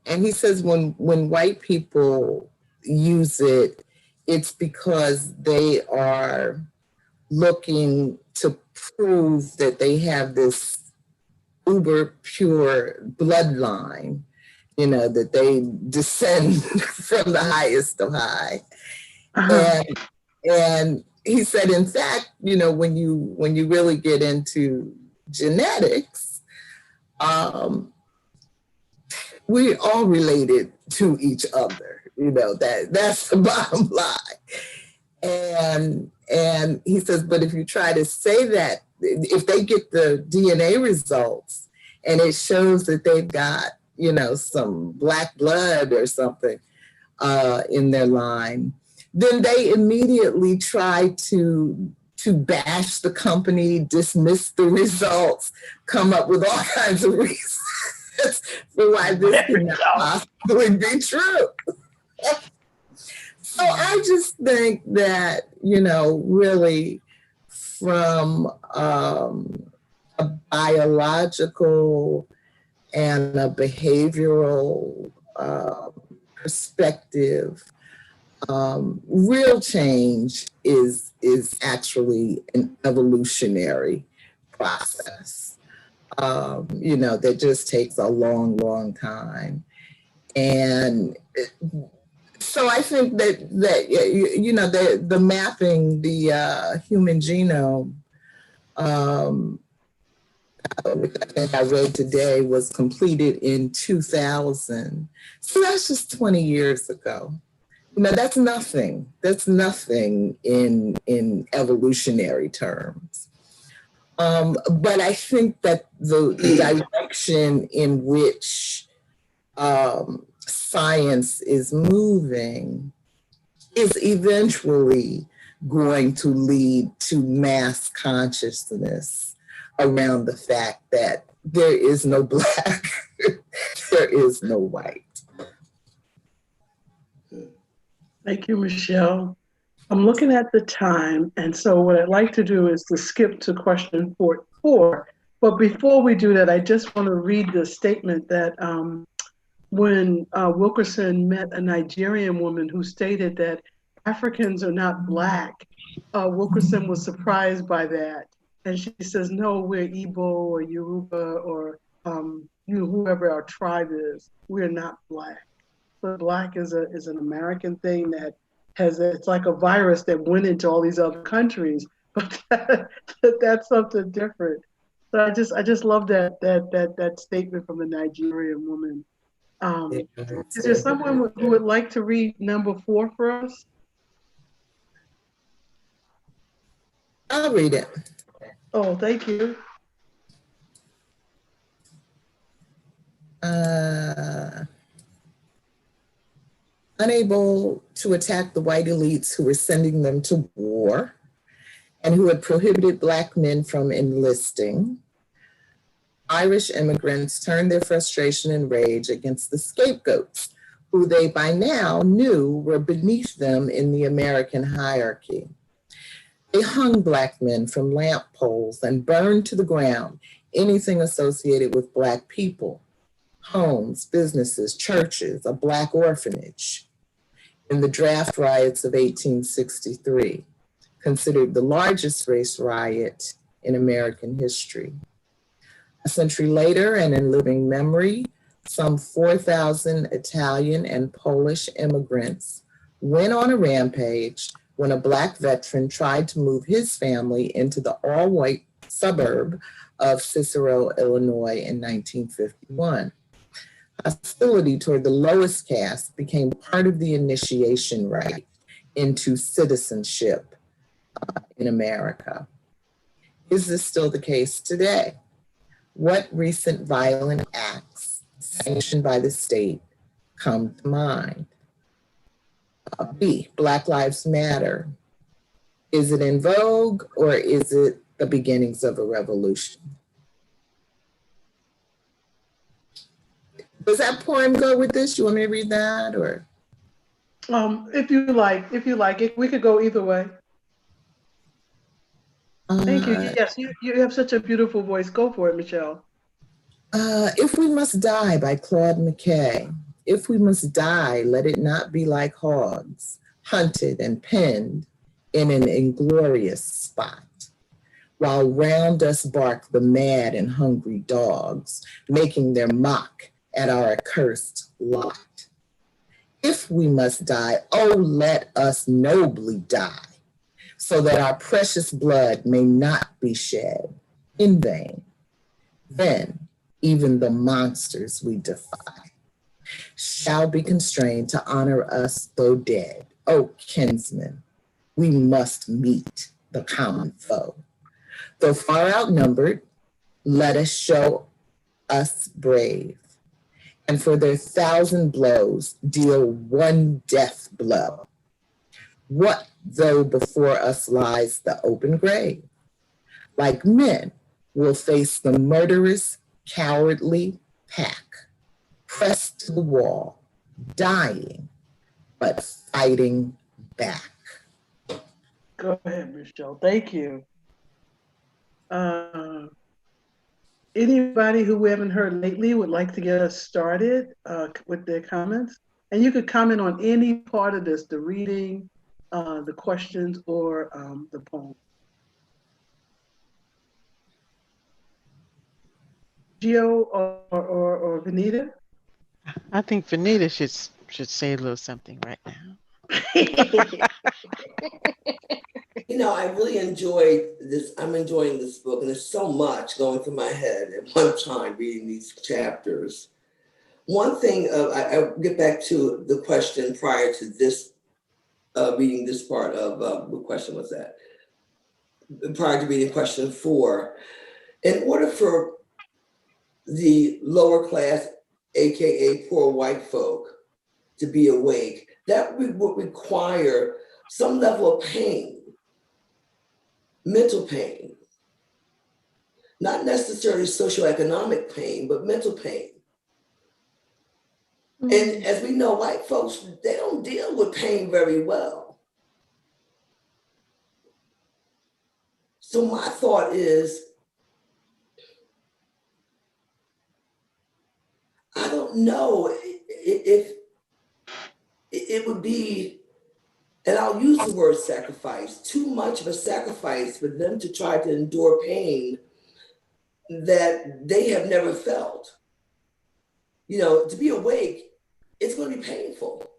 And he says when white people use it, it's because they are looking to prove that they have this uber pure bloodline, that they descend from the highest of high. And he said, in fact, when you really get into genetics, we're all related to each other. That's the bottom line. And he says, but if you try to say that, if they get the DNA results and it shows that they've got, some black blood or something in their line, then they immediately try to bash the company, dismiss the results, come up with all kinds of reasons for why this cannot possibly be true. So I just think that, really from a biological and a behavioral perspective, real change is actually an evolutionary process, that just takes a long, long time. And so I think that the mapping, the human genome, which I think I read today, was completed in 2000. So that's just 20 years ago. That's nothing. That's nothing in evolutionary terms. But I think that the direction in which science is moving is eventually going to lead to mass consciousness around the fact that there is no black, there is no white. Thank you, Michelle. I'm looking at the time, and so what I'd like to do is to skip to question 4. But before we do that, I just want to read the statement that when Wilkerson met a Nigerian woman who stated that Africans are not black, Wilkerson was surprised by that. And she says, no, we're Igbo or Yoruba or whoever our tribe is, we're not black. But black is an American thing that it's like a virus that went into all these other countries, but that's something different. So I just love that statement from the Nigerian woman. Is there someone who would like to read number 4 for us? I'll read it. Oh, thank you. Unable to attack the white elites who were sending them to war and who had prohibited Black men from enlisting, Irish immigrants turned their frustration and rage against the scapegoats, who they by now knew were beneath them in the American hierarchy. They hung Black men from lamp poles and burned to the ground anything associated with Black people, homes, businesses, churches, a Black orphanage. In the draft riots of 1863, considered the largest race riot in American history. A century later, and in living memory, some 4,000 Italian and Polish immigrants went on a rampage when a Black veteran tried to move his family into the all-white suburb of Cicero, Illinois in 1951. Hostility toward the lowest caste became part of the initiation rite into citizenship in America. Is this still the case today? What recent violent acts sanctioned by the state come to mind? B, Black Lives Matter. Is it in vogue or is it the beginnings of a revolution? Does that poem go with this? You want me to read that or? If you like it, we could go either way. Thank you. Yes, you have such a beautiful voice. Go for it, Michelle. If We Must Die by Claude McKay. If we must die, let it not be like hogs, hunted and penned in an inglorious spot, while round us bark the mad and hungry dogs, making their mock at our accursed lot. If we must die, oh, let us nobly die, so that our precious blood may not be shed in vain. Then even the monsters we defy shall be constrained to honor us though dead. O kinsmen, we must meet the common foe. Though far outnumbered, let us show us brave, and for their 1,000 blows deal one death blow. What though before us lies the open grave? Like men, we'll face the murderous, cowardly pack, pressed to the wall, dying, but fighting back. Go ahead, Michelle. Thank you. Anybody who we haven't heard lately would like to get us started with their comments? And you could comment on any part of this, the reading, the questions, or the poem. Gio or Venita? I think Venita should say a little something right now. You know, I really enjoyed this. I'm enjoying this book, and there's so much going through my head at one time reading these chapters. One thing, I get back to the question prior to this, reading this part of, what question was that? Prior to reading question 4. In order for the lower class, AKA poor white folk, to be awake, that would require some level of pain, mental pain, not necessarily socioeconomic pain, but mental pain. And as we know, white folks, they don't deal with pain very well. So my thought is, I don't know if it would be, and I'll use the word sacrifice, too much of a sacrifice for them to try to endure pain that they have never felt. You know, to be awake, it's going to be painful.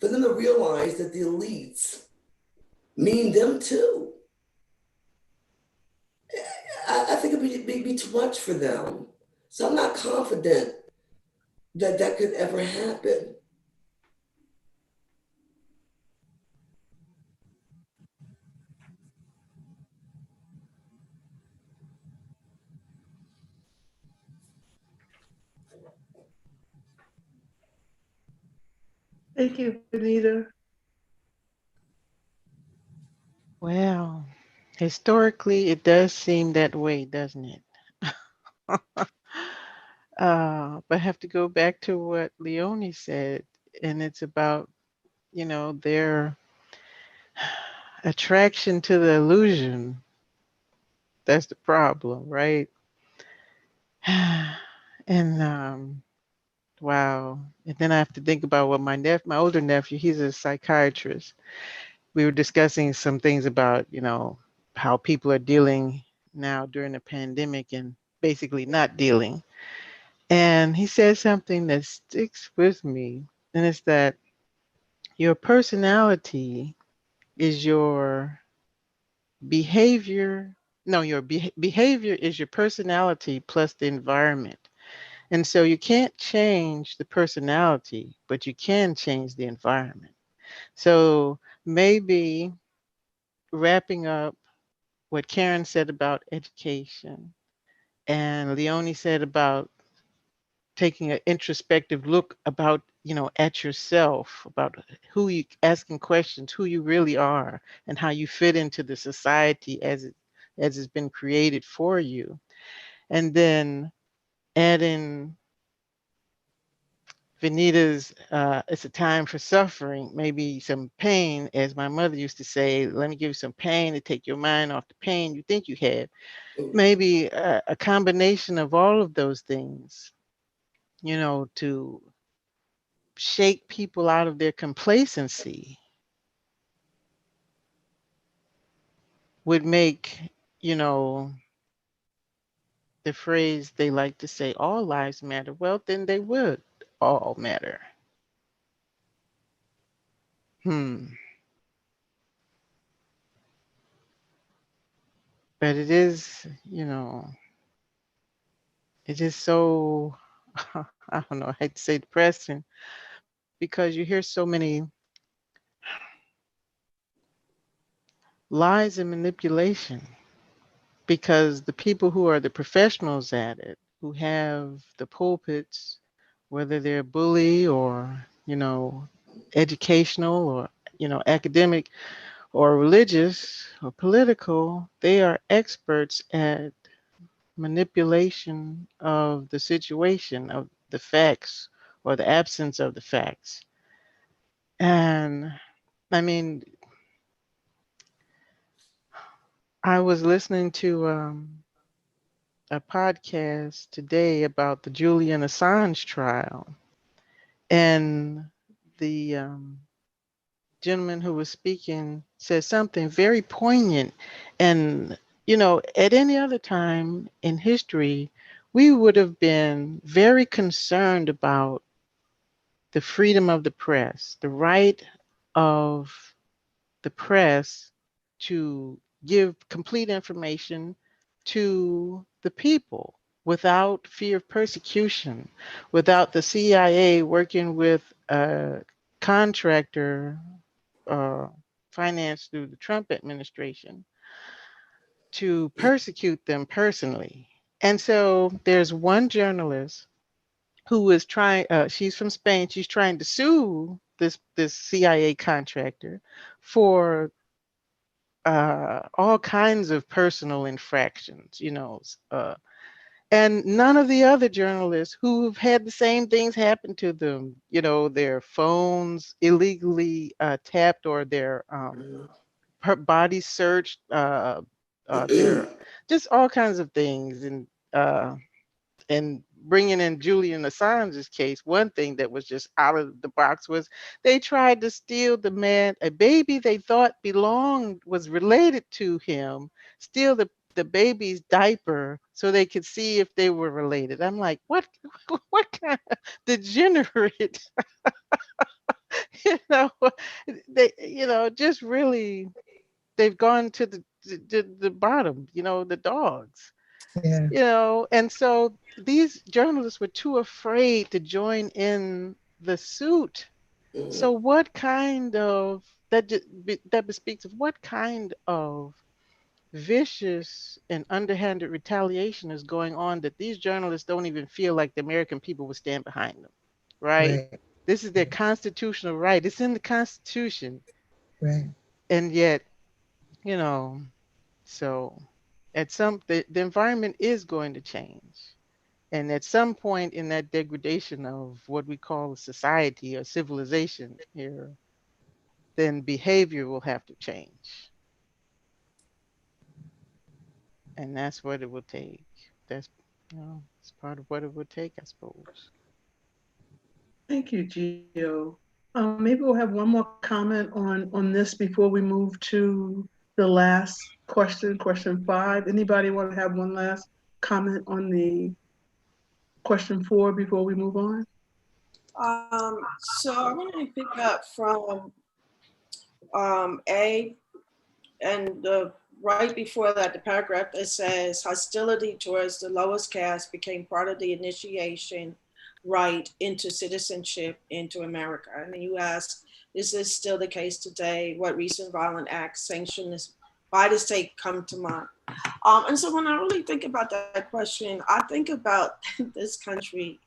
For them to realize that the elites mean them too. I think it'd be too much for them. So I'm not confident that that could ever happen. Thank you, Benita. Well, historically, it does seem that way, doesn't it? But I have to go back to what Leonie said, and it's about, their attraction to the illusion. That's the problem, right? And wow. And then I have to think about what my older nephew, he's a psychiatrist. We were discussing some things about, how people are dealing now during the pandemic and basically not dealing. And he said something that sticks with me, and it's that your personality is your behavior. No, your behavior is your personality plus the environment. And so you can't change the personality, but you can change the environment. So maybe wrapping up what Karen said about education and Leonie said about taking an introspective look about, at yourself, about who you asking questions, who you really are, and how you fit into the society as it's been created for you. And then adding Venita's it's a time for suffering, maybe some pain, as my mother used to say, let me give you some pain to take your mind off the pain you think you have. Maybe a combination of all of those things, you know, to shake people out of their complacency would make, you know, the phrase they like to say, all lives matter. Well, then they would all matter. But it is, you know, it is so, I don't know, I hate to say depressing, because you hear so many lies and manipulation, because the people who are the professionals at it, who have the pulpits, whether they're bully or, you know, educational or, you know, academic or religious or political, they are experts at manipulation of the situation, of the facts or the absence of the facts. And I mean, I was listening to a podcast today about the Julian Assange trial, and the gentleman who was speaking said something very poignant. And, you know, at any other time in history, we would have been very concerned about the freedom of the press, the right of the press to give complete information to the people without fear of persecution, without the CIA working with a contractor financed through the Trump administration to persecute them personally. And so there's one journalist who is trying, she's from Spain, she's trying to sue this CIA contractor for all kinds of personal infractions, you know, and none of the other journalists who've had the same things happen to them, you know, their phones illegally tapped, or their body searched, their just all kinds of things, and bringing in Julian Assange's case, one thing that was just out of the box was they tried to steal the man, a baby they thought belonged, was related to him, steal the baby's diaper so they could see if they were related. I'm like, what, what kind of degenerate, you know, they, you know, just really, they've gone to the bottom, you know, the dogs. Yeah. You know, and so these journalists were too afraid to join in the suit. So what kind of that bespeaks of what kind of vicious and underhanded retaliation is going on, that these journalists don't even feel like the American people would stand behind them, right? Right. This is their constitutional right. It's in the Constitution, Right. and yet, you know, so at the environment is going to change. And at some point in that degradation of what we call a society or civilization here, then behavior will have to change. And that's what it will take. That's, you know, it's part of what it would take, I suppose. Thank you, Gio. Maybe we'll have one more comment on this before we move to the last question, question 5. Anybody want to have one last comment on the question 4 before we move on? So I'm going to pick up from A, and right before that, the paragraph that says hostility towards the lowest caste became part of the initiation right into citizenship into America. And then you ask, is this still the case today? What recent violent acts sanctioned by the state come to mind? And so when I really think about that question, I think about this country.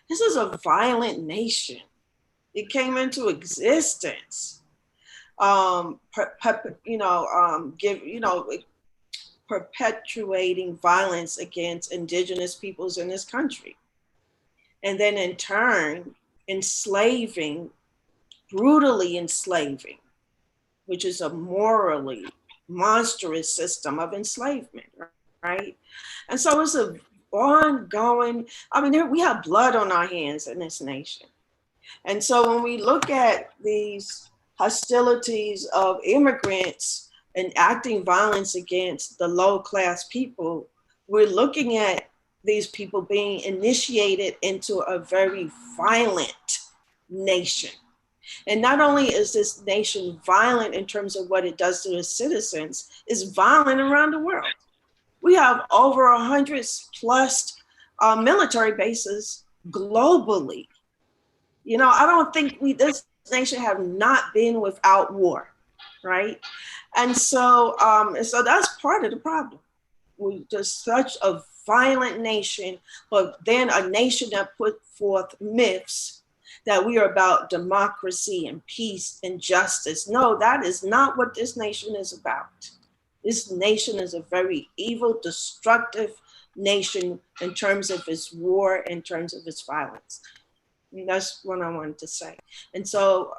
This is a violent nation. It came into existence. Give, you know, perpetuating violence against indigenous peoples in this country. And then in turn, brutally enslaving, which is a morally monstrous system of enslavement, right? And so it's an ongoing, we have blood on our hands in this nation. And so when we look at these hostilities of immigrants enacting violence against the low class people, we're looking at these people being initiated into a very violent nation. And not only is this nation violent in terms of what it does to its citizens, it's violent around the world. We have over 100 plus military bases globally. I don't think this nation have not been without war, right? And so that's part of the problem. We're just such a violent nation, but then a nation that put forth myths that we are about democracy and peace and justice. No, that is not what this nation is about. This nation is a very evil, destructive nation in terms of its war, in terms of its violence. That's what I wanted to say. And so,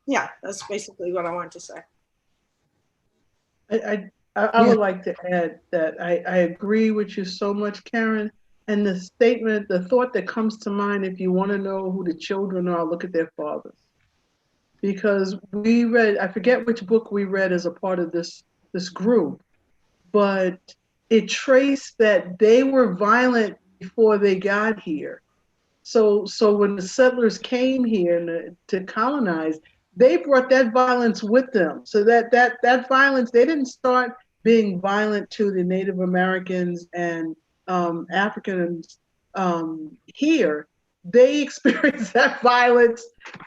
that's basically what I wanted to say. I would like to add that I agree with you so much, Karen. And the statement, the thought that comes to mind, if you want to know who the children are, look at their fathers. Because we read, I forget which book we read as a part of this group, but it traced that they were violent before they got here. So when the settlers came here to colonize, they brought that violence with them. So that violence, they didn't start being violent to the Native Americans and Africans here. They experienced that violence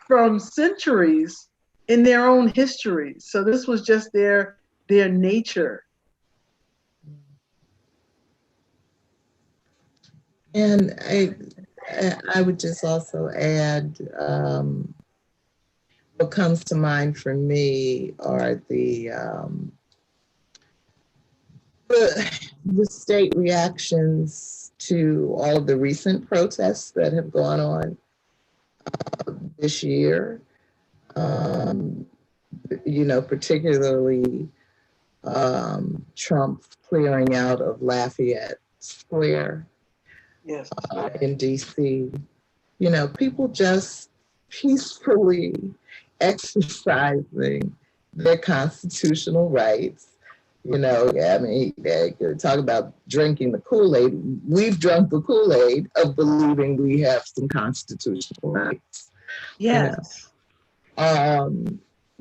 from centuries in their own history. So this was just their nature. And I would just also add, what comes to mind for me are the state reactions to all of the recent protests that have gone on this year. Particularly Trump clearing out of Lafayette Square. Yes. In DC, people just peacefully exercising their constitutional rights. They talk about drinking the Kool-Aid. We've drunk the Kool-Aid of believing we have some constitutional rights. Yes. But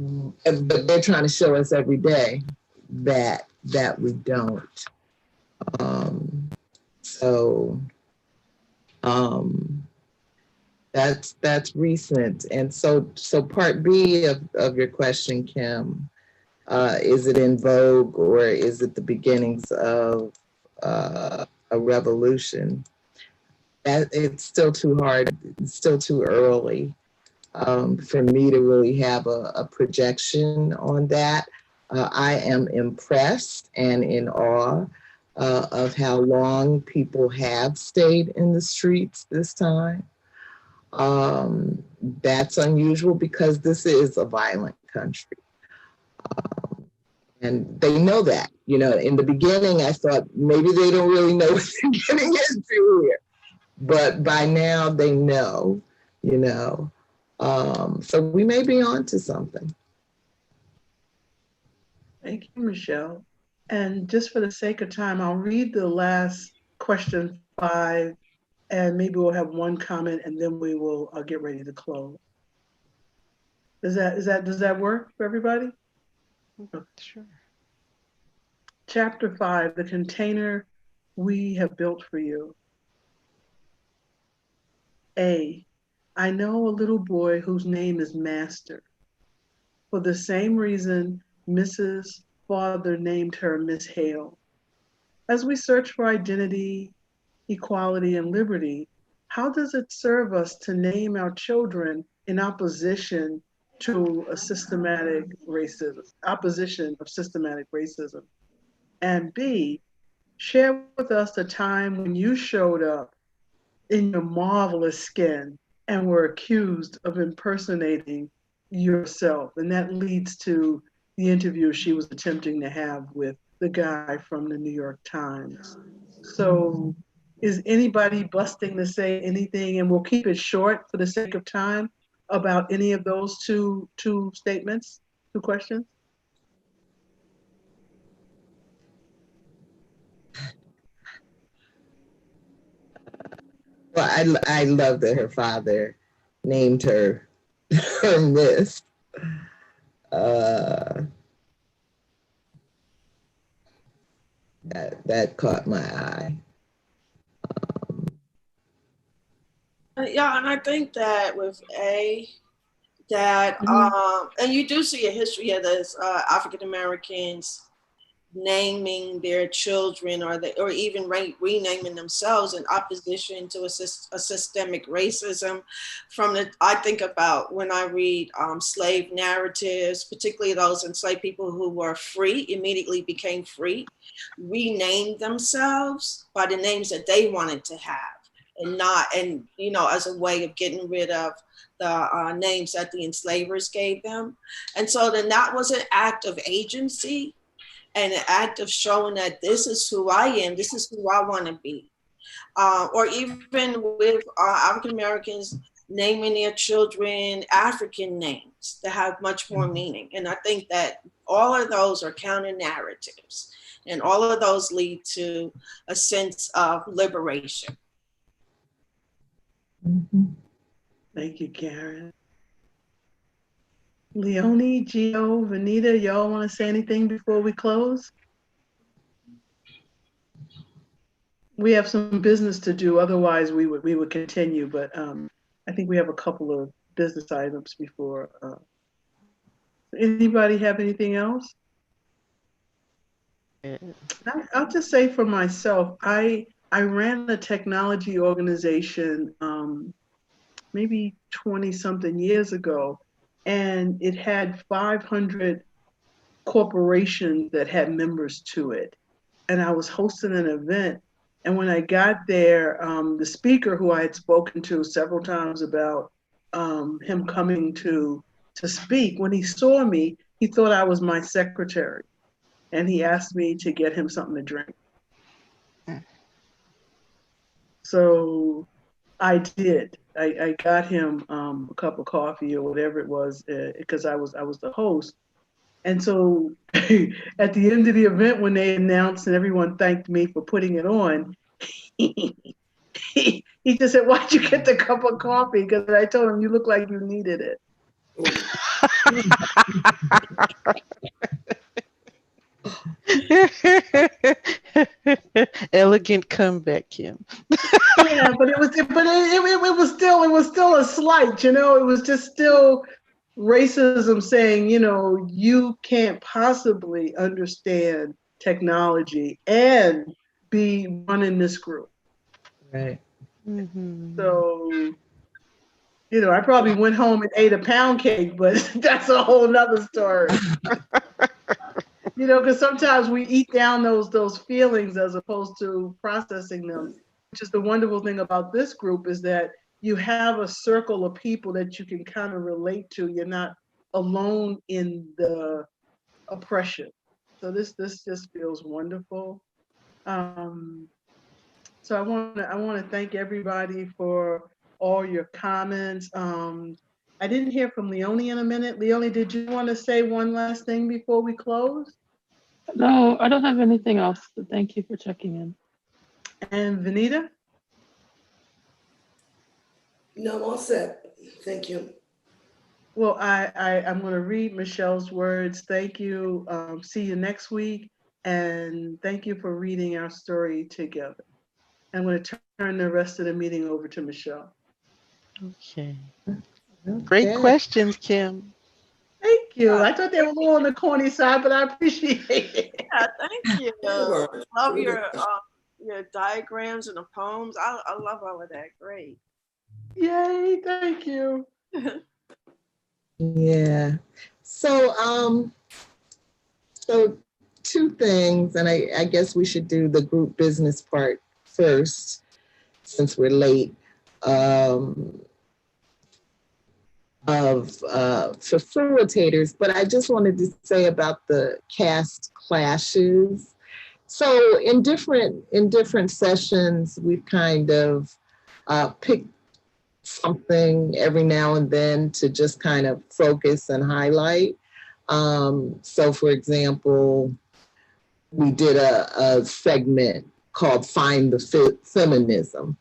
they're trying to show us every day that we don't. That's recent. And so part B of your question, Kim, is it in vogue or is it the beginnings of a revolution? It's still too hard, it's still too early for me to really have a projection on that. I am impressed and in awe of how long people have stayed in the streets this time. That's unusual because this is a violent country. And they know that. In the beginning, I thought maybe they don't really know what they're getting into here. But by now they know, so we may be on to something. Thank you, Michelle. And just for the sake of time, I'll read the last question 5, and maybe we'll have one comment, and then we will get ready to close. Does that work for everybody? Sure. Chapter 5, the container we have built for you. A, I know a little boy whose name is Master. For the same reason Mrs. Father named her Miss Hale. As we search for identity, equality, and liberty, how does it serve us to name our children in opposition to a systematic racism, opposition of systematic racism? And B, share with us a time when you showed up in your marvelous skin and were accused of impersonating yourself. And that leads to the interview she was attempting to have with the guy from the New York Times. So is anybody busting to say anything, and we'll keep it short for the sake of time, about any of those two statements, two questions? Well, I love that her father named her her miss. Uh, that caught my eye. Yeah, and I think that with that, and you do see a history of this African Americans naming their children, or even renaming themselves in opposition to a systemic racism. I think about when I read slave narratives, particularly those enslaved people who were free, immediately became free, renamed themselves by the names that they wanted to have, and as a way of getting rid of the names that the enslavers gave them. And so then that was an act of agency and an act of showing that this is who I am, this is who I want to be. Or even with African Americans naming their children African names that have much more meaning. And I think that all of those are counter narratives, and all of those lead to a sense of liberation. Thank you, Karen. Leonie, Gio, Venita, y'all want to say anything before we close? We have some business to do. Otherwise, we would continue. But I think we have a couple of business items before. Anybody have anything else? I'll just say for myself, I ran a technology organization maybe 20 something years ago, and it had 500 corporations that had members to it. And I was hosting an event. And when I got there, the speaker, who I had spoken to several times about him coming to speak, when he saw me, he thought I was my secretary. And he asked me to get him something to drink. So I did. I got him a cup of coffee or whatever it was, because I was the host. And so at the end of the event, when they announced and everyone thanked me for putting it on, he just said, "Why'd you get the cup of coffee?" Because I told him, "You look like you needed it." Elegant comeback, Kim. Yeah, but it was still a slight, it was just still racism saying, you can't possibly understand technology and be running this group. Right. So, I probably went home and ate a pound cake, but that's a whole nother story. Because sometimes we eat down those feelings as opposed to processing them, which is the wonderful thing about this group, is that you have a circle of people that you can kind of relate to. You're not alone in the oppression. So this just feels wonderful. So I want to thank everybody for all your comments. I didn't hear from Leonie in a minute. Leonie, did you want to say one last thing before we close? No, I don't have anything else, but thank you for checking in. And Venita? No, I'm all set. Thank you. Well, I'm going to read Michelle's words. Thank you. See you next week. And thank you for reading our story together. I'm going to turn the rest of the meeting over to Michelle. Okay. Great questions, Kim. Thank you. I thought they were a little on the corny side, but I appreciate it. Yeah, thank you. Love your diagrams and the poems. I love all of that. Great. Yay, thank you. Yeah. So two things, and I guess we should do the group business part first, since we're late, of facilitators, but I just wanted to say about the caste clashes. So in different sessions, we've kind of picked something every now and then to just kind of focus and highlight. So for example, we did a segment called Find the Feminism,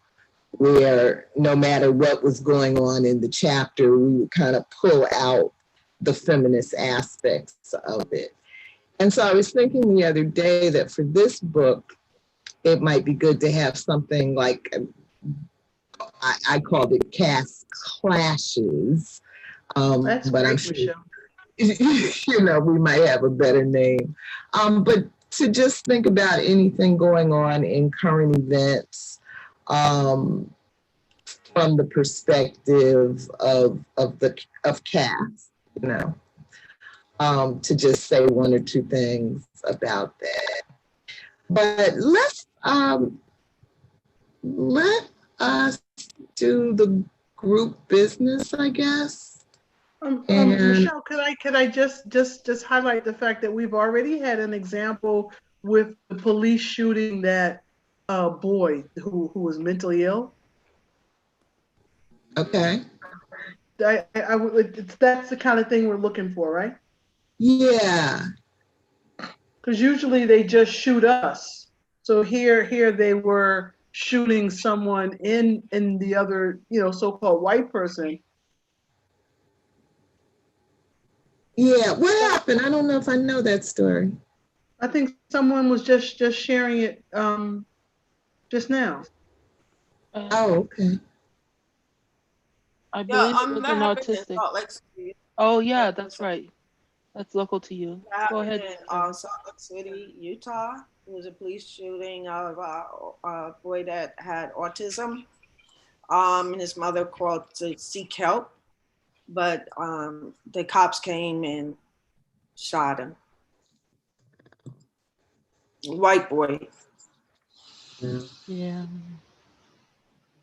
where no matter what was going on in the chapter, we would kind of pull out the feminist aspects of it. And so I was thinking the other day that for this book, it might be good to have something like, I called it caste clashes. That's but I'm great, sure, Michelle. you know, we might have a better name. But to just think about anything going on in current events, from the perspective of caste, you know, to just say one or two things about that. But let us do the group business, I guess. And Michelle, could I just highlight the fact that we've already had an example with the police shooting that boy who was mentally ill. okay. That's the kind of thing we're looking for, right? Yeah. Because usually they just shoot us. So here they were shooting someone in the other, so-called white person. Yeah. What happened? I don't know if I know that story. I think someone was just sharing it just now. Oh, okay. I believe it was that an happened in autistic. Salt Lake City. Oh yeah, that's right. That's local to you. That Go happened ahead. in Salt Lake City, Utah. It was a police shooting of a boy that had autism. His mother called to seek help, but the cops came and shot him. White boy. Yeah.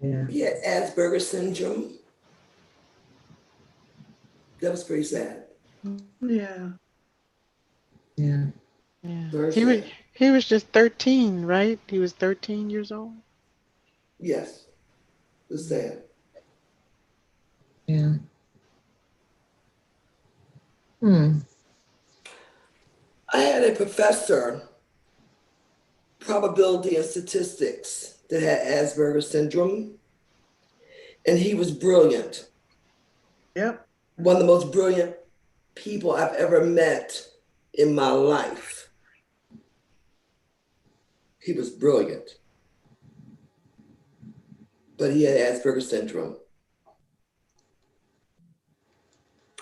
Yeah. He had Asperger's syndrome. That was pretty sad. Yeah. Yeah. Yeah. Very He was sad. he was just 13, right? He was 13 years old. Yes, it was sad. Yeah. Hmm. I had a professor, probability and statistics, that had Asperger's syndrome, and he was brilliant. Yep. One of the most brilliant people I've ever met in my life. He was brilliant, but he had Asperger's syndrome.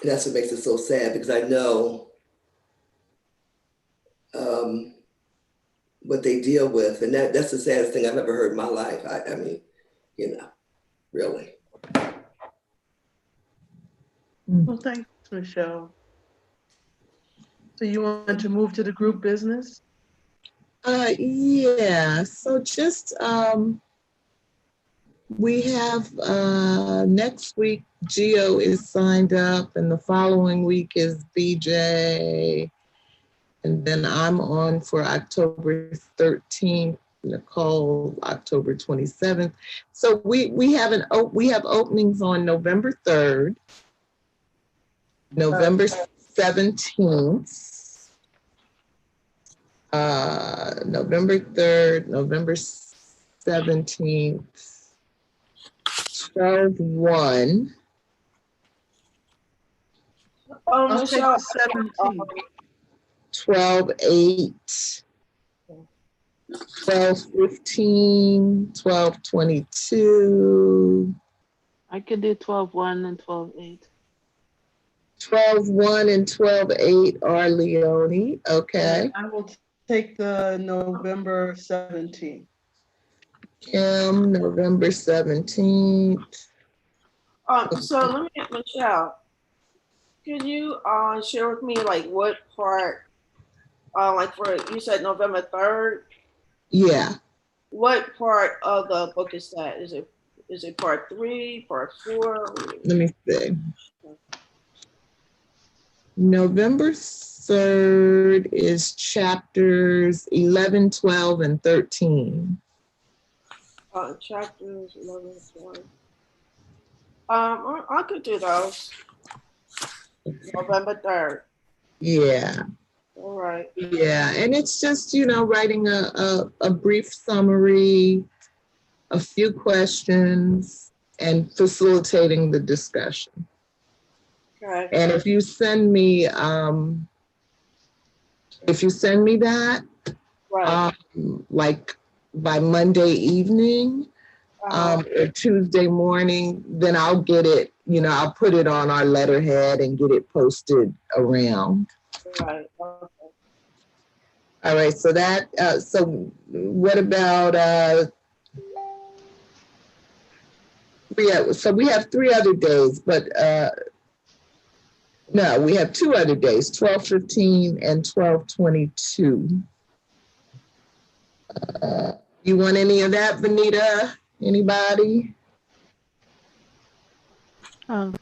And that's what makes it so sad, because I know what they deal with. And that's the saddest thing I've ever heard in my life. I mean, really. Well, thanks, Michelle. So you want to move to the group business? Yeah. So just we have next week Geo is signed up, and the following week is BJ, and then I'm on for October 13th. Nicole, October 27th. So we have openings on November 3rd, November 17th, November 3rd, November 17th, 12/1. I'll take Michelle, the 17th. 12/8, 12/15, 12/22, I could do 12/1 and 12/8. 12/1 and 12/8 are Leonie. Okay. I will take the November 17th. Kim, November 17th. so let me get Michelle. Can you share with me like what part like for, you said November 3rd. Yeah. What part of the book is that? Is it part 3, part 4? Let me see. November 3rd is chapters 11, 12, and 13. Chapters 11, 12. I could do those. November 3rd. Yeah. All right. Yeah. And it's just, writing a brief summary, a few questions, and facilitating the discussion. Okay. And if you send me that, Right. like by Monday evening or Tuesday morning, then I'll get it, I'll put it on our letterhead and get it posted around. Right. Okay. All right, so so what about, so we have 3 other days, but no, we have 2 other days, 12/15 and 12/22. You want any of that, Venita? Anybody?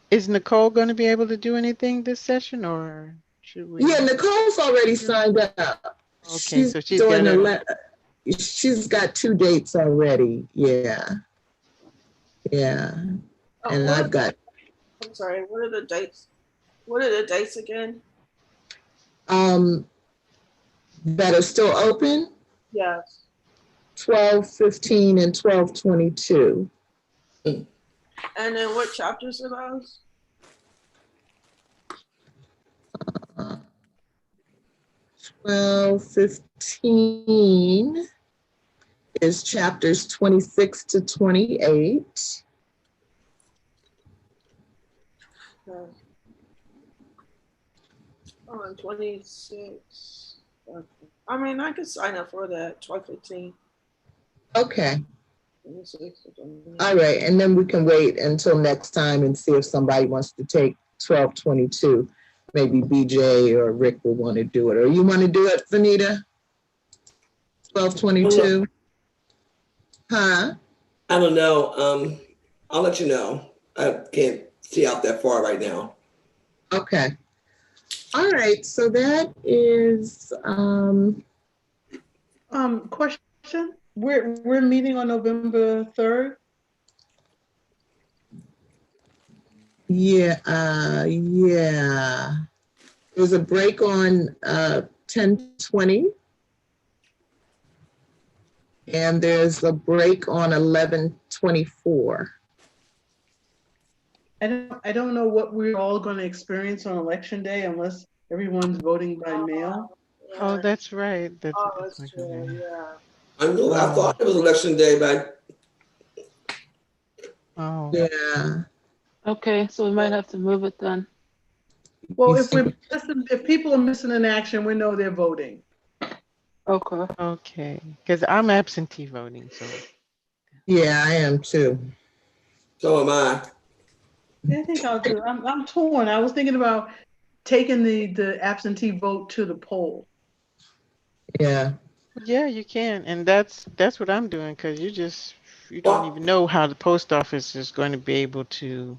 Is Nicole going to be able to do anything this session, or should we? Yeah, Nicole's already signed up. Okay, so she's got she's got 2 dates already. Yeah. And I've got. I'm sorry. What are the dates? What are the dates again? That are still open? Yes. 12/15 and 12/22. And then what chapters are those? 12/15 is chapters 26 to 28. Okay. On 26. Okay. I mean, I could sign up for that 12/15. Okay. 26 to 28. All right, and then we can wait until next time and see if somebody wants to take 12/22. Maybe BJ or Rick will want to do it. Or you want to do it, Venita? 12/22? Huh? I don't know. I'll let you know. I can't see out that far right now. Okay. All right, so that is question. We're meeting on November 3rd. Yeah. There's a break on 10/20. And there's a break on 11/24. I don't know what we're all going to experience on election day unless everyone's voting by mail. Oh, that's right. That's true. Yeah. I thought it was election day, but Yeah. Okay, so we might have to move it then. Well, if people are missing in action, we know they're voting. Okay. Okay, because I'm absentee voting, so. Yeah, I am too. So am I. I think I'll do. I'm torn. I was thinking about taking the absentee vote to the poll. Yeah. Yeah, you can, and that's what I'm doing, because you don't even know how the post office is going to be able to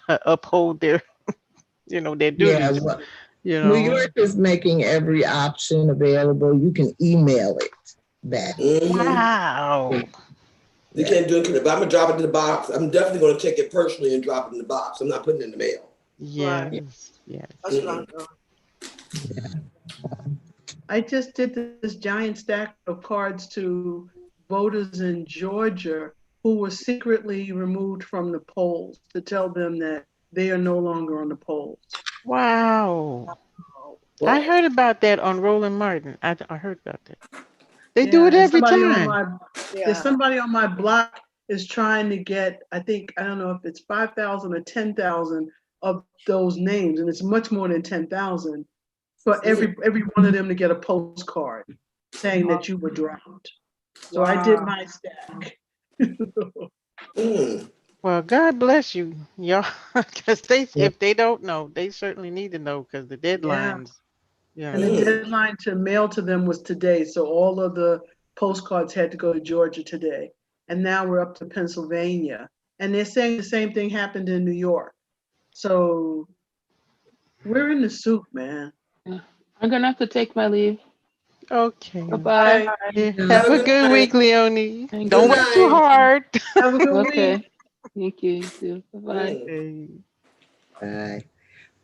uphold their their duties. Yeah, New York is making every option available. You can email it back. Wow. You can't do it, but I'm gonna drop it in the box. I'm definitely gonna take it personally and drop it in the box. I'm not putting it in the mail. Yes. Right. Yes. That's what I'm doing. Yeah. I just did this giant stack of cards to voters in Georgia who were secretly removed from the polls to tell them that they are no longer on the polls. Wow. I heard about that on Roland Martin. I heard about that. They do it and every time. There's somebody on my block is trying to get, I don't know if it's 5,000 or 10,000 of those names, and it's much more than 10,000. For every one of them to get a postcard saying that you were dropped. So I did my stack. Well, God bless you, y'all, because if they don't know, they certainly need to know, because the deadlines. Yeah. And the deadline to mail to them was today. So all of the postcards had to go to Georgia today. And now we're up to Pennsylvania. And they're saying the same thing happened in New York. So we're in the soup, man. Yeah. I'm gonna have to take my leave. Okay. Bye-bye. Yeah. Yeah. Have a Good good night. week, Leonie. Thank Don't you. work too night. hard. Have a good week. Okay. Thank you. You too. Bye-bye. Mm. Okay.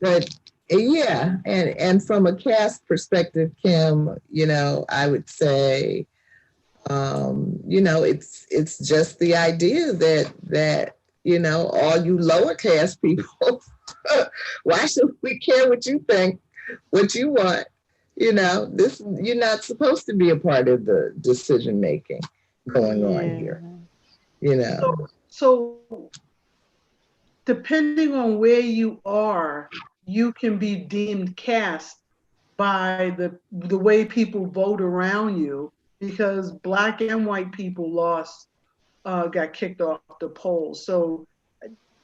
But yeah, and from a cast perspective, Kim, I would say, it's just the idea that all you lower caste people, why should we care what you think, what you want? This you're not supposed to be a part of the decision making going on here. So depending on where you are, you can be deemed caste by the way people vote around you, because Black and white people got kicked off the polls. So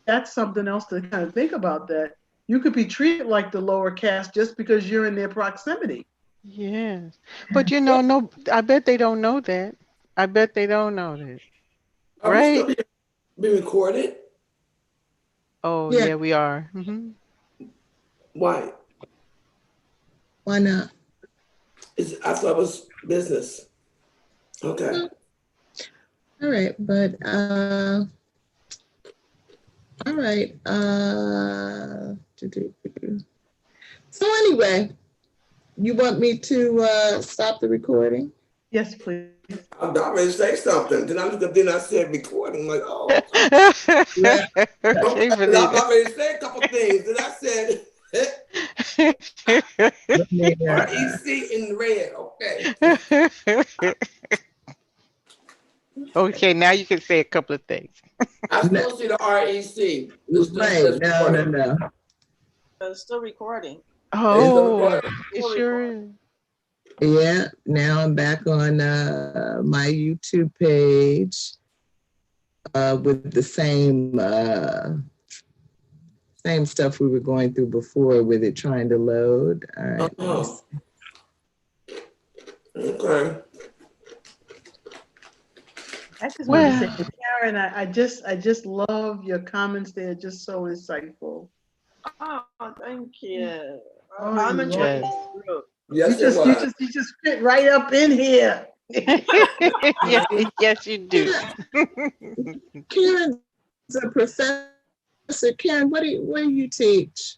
that's something else to kind of think about, that you could be treated like the lower caste just because you're in their proximity. Yes. But no, I bet they don't know that. I bet they don't know that. Are we still Right? being recorded? Oh, Yeah. yeah, we are. Hmm. Why? Why not? I thought it was business. Okay. All right, but all right. So anyway, you want me to stop the recording? Yes, please. I'm not ready to say something. Then I said recording. I'm like, oh, Yeah. Okay, okay. I'm Vanita. not ready to say a couple things. Then I said Let me, REC in red. Okay. Okay, now you can say a couple of things. I still see the REC. right. No. It's still recording. Oh, it sure is. Yeah, now I'm back on my YouTube page with the same stuff we were going through before with it trying to load. All right. Oh. Okay. I just want to say, Karen, I just love your comments. They're just so insightful. Oh, thank you. Oh, I'm enjoying yes. this group. Yes, You just fit right up in here. Yes, yes, you do. Karen's a professor. Karen, what do you teach?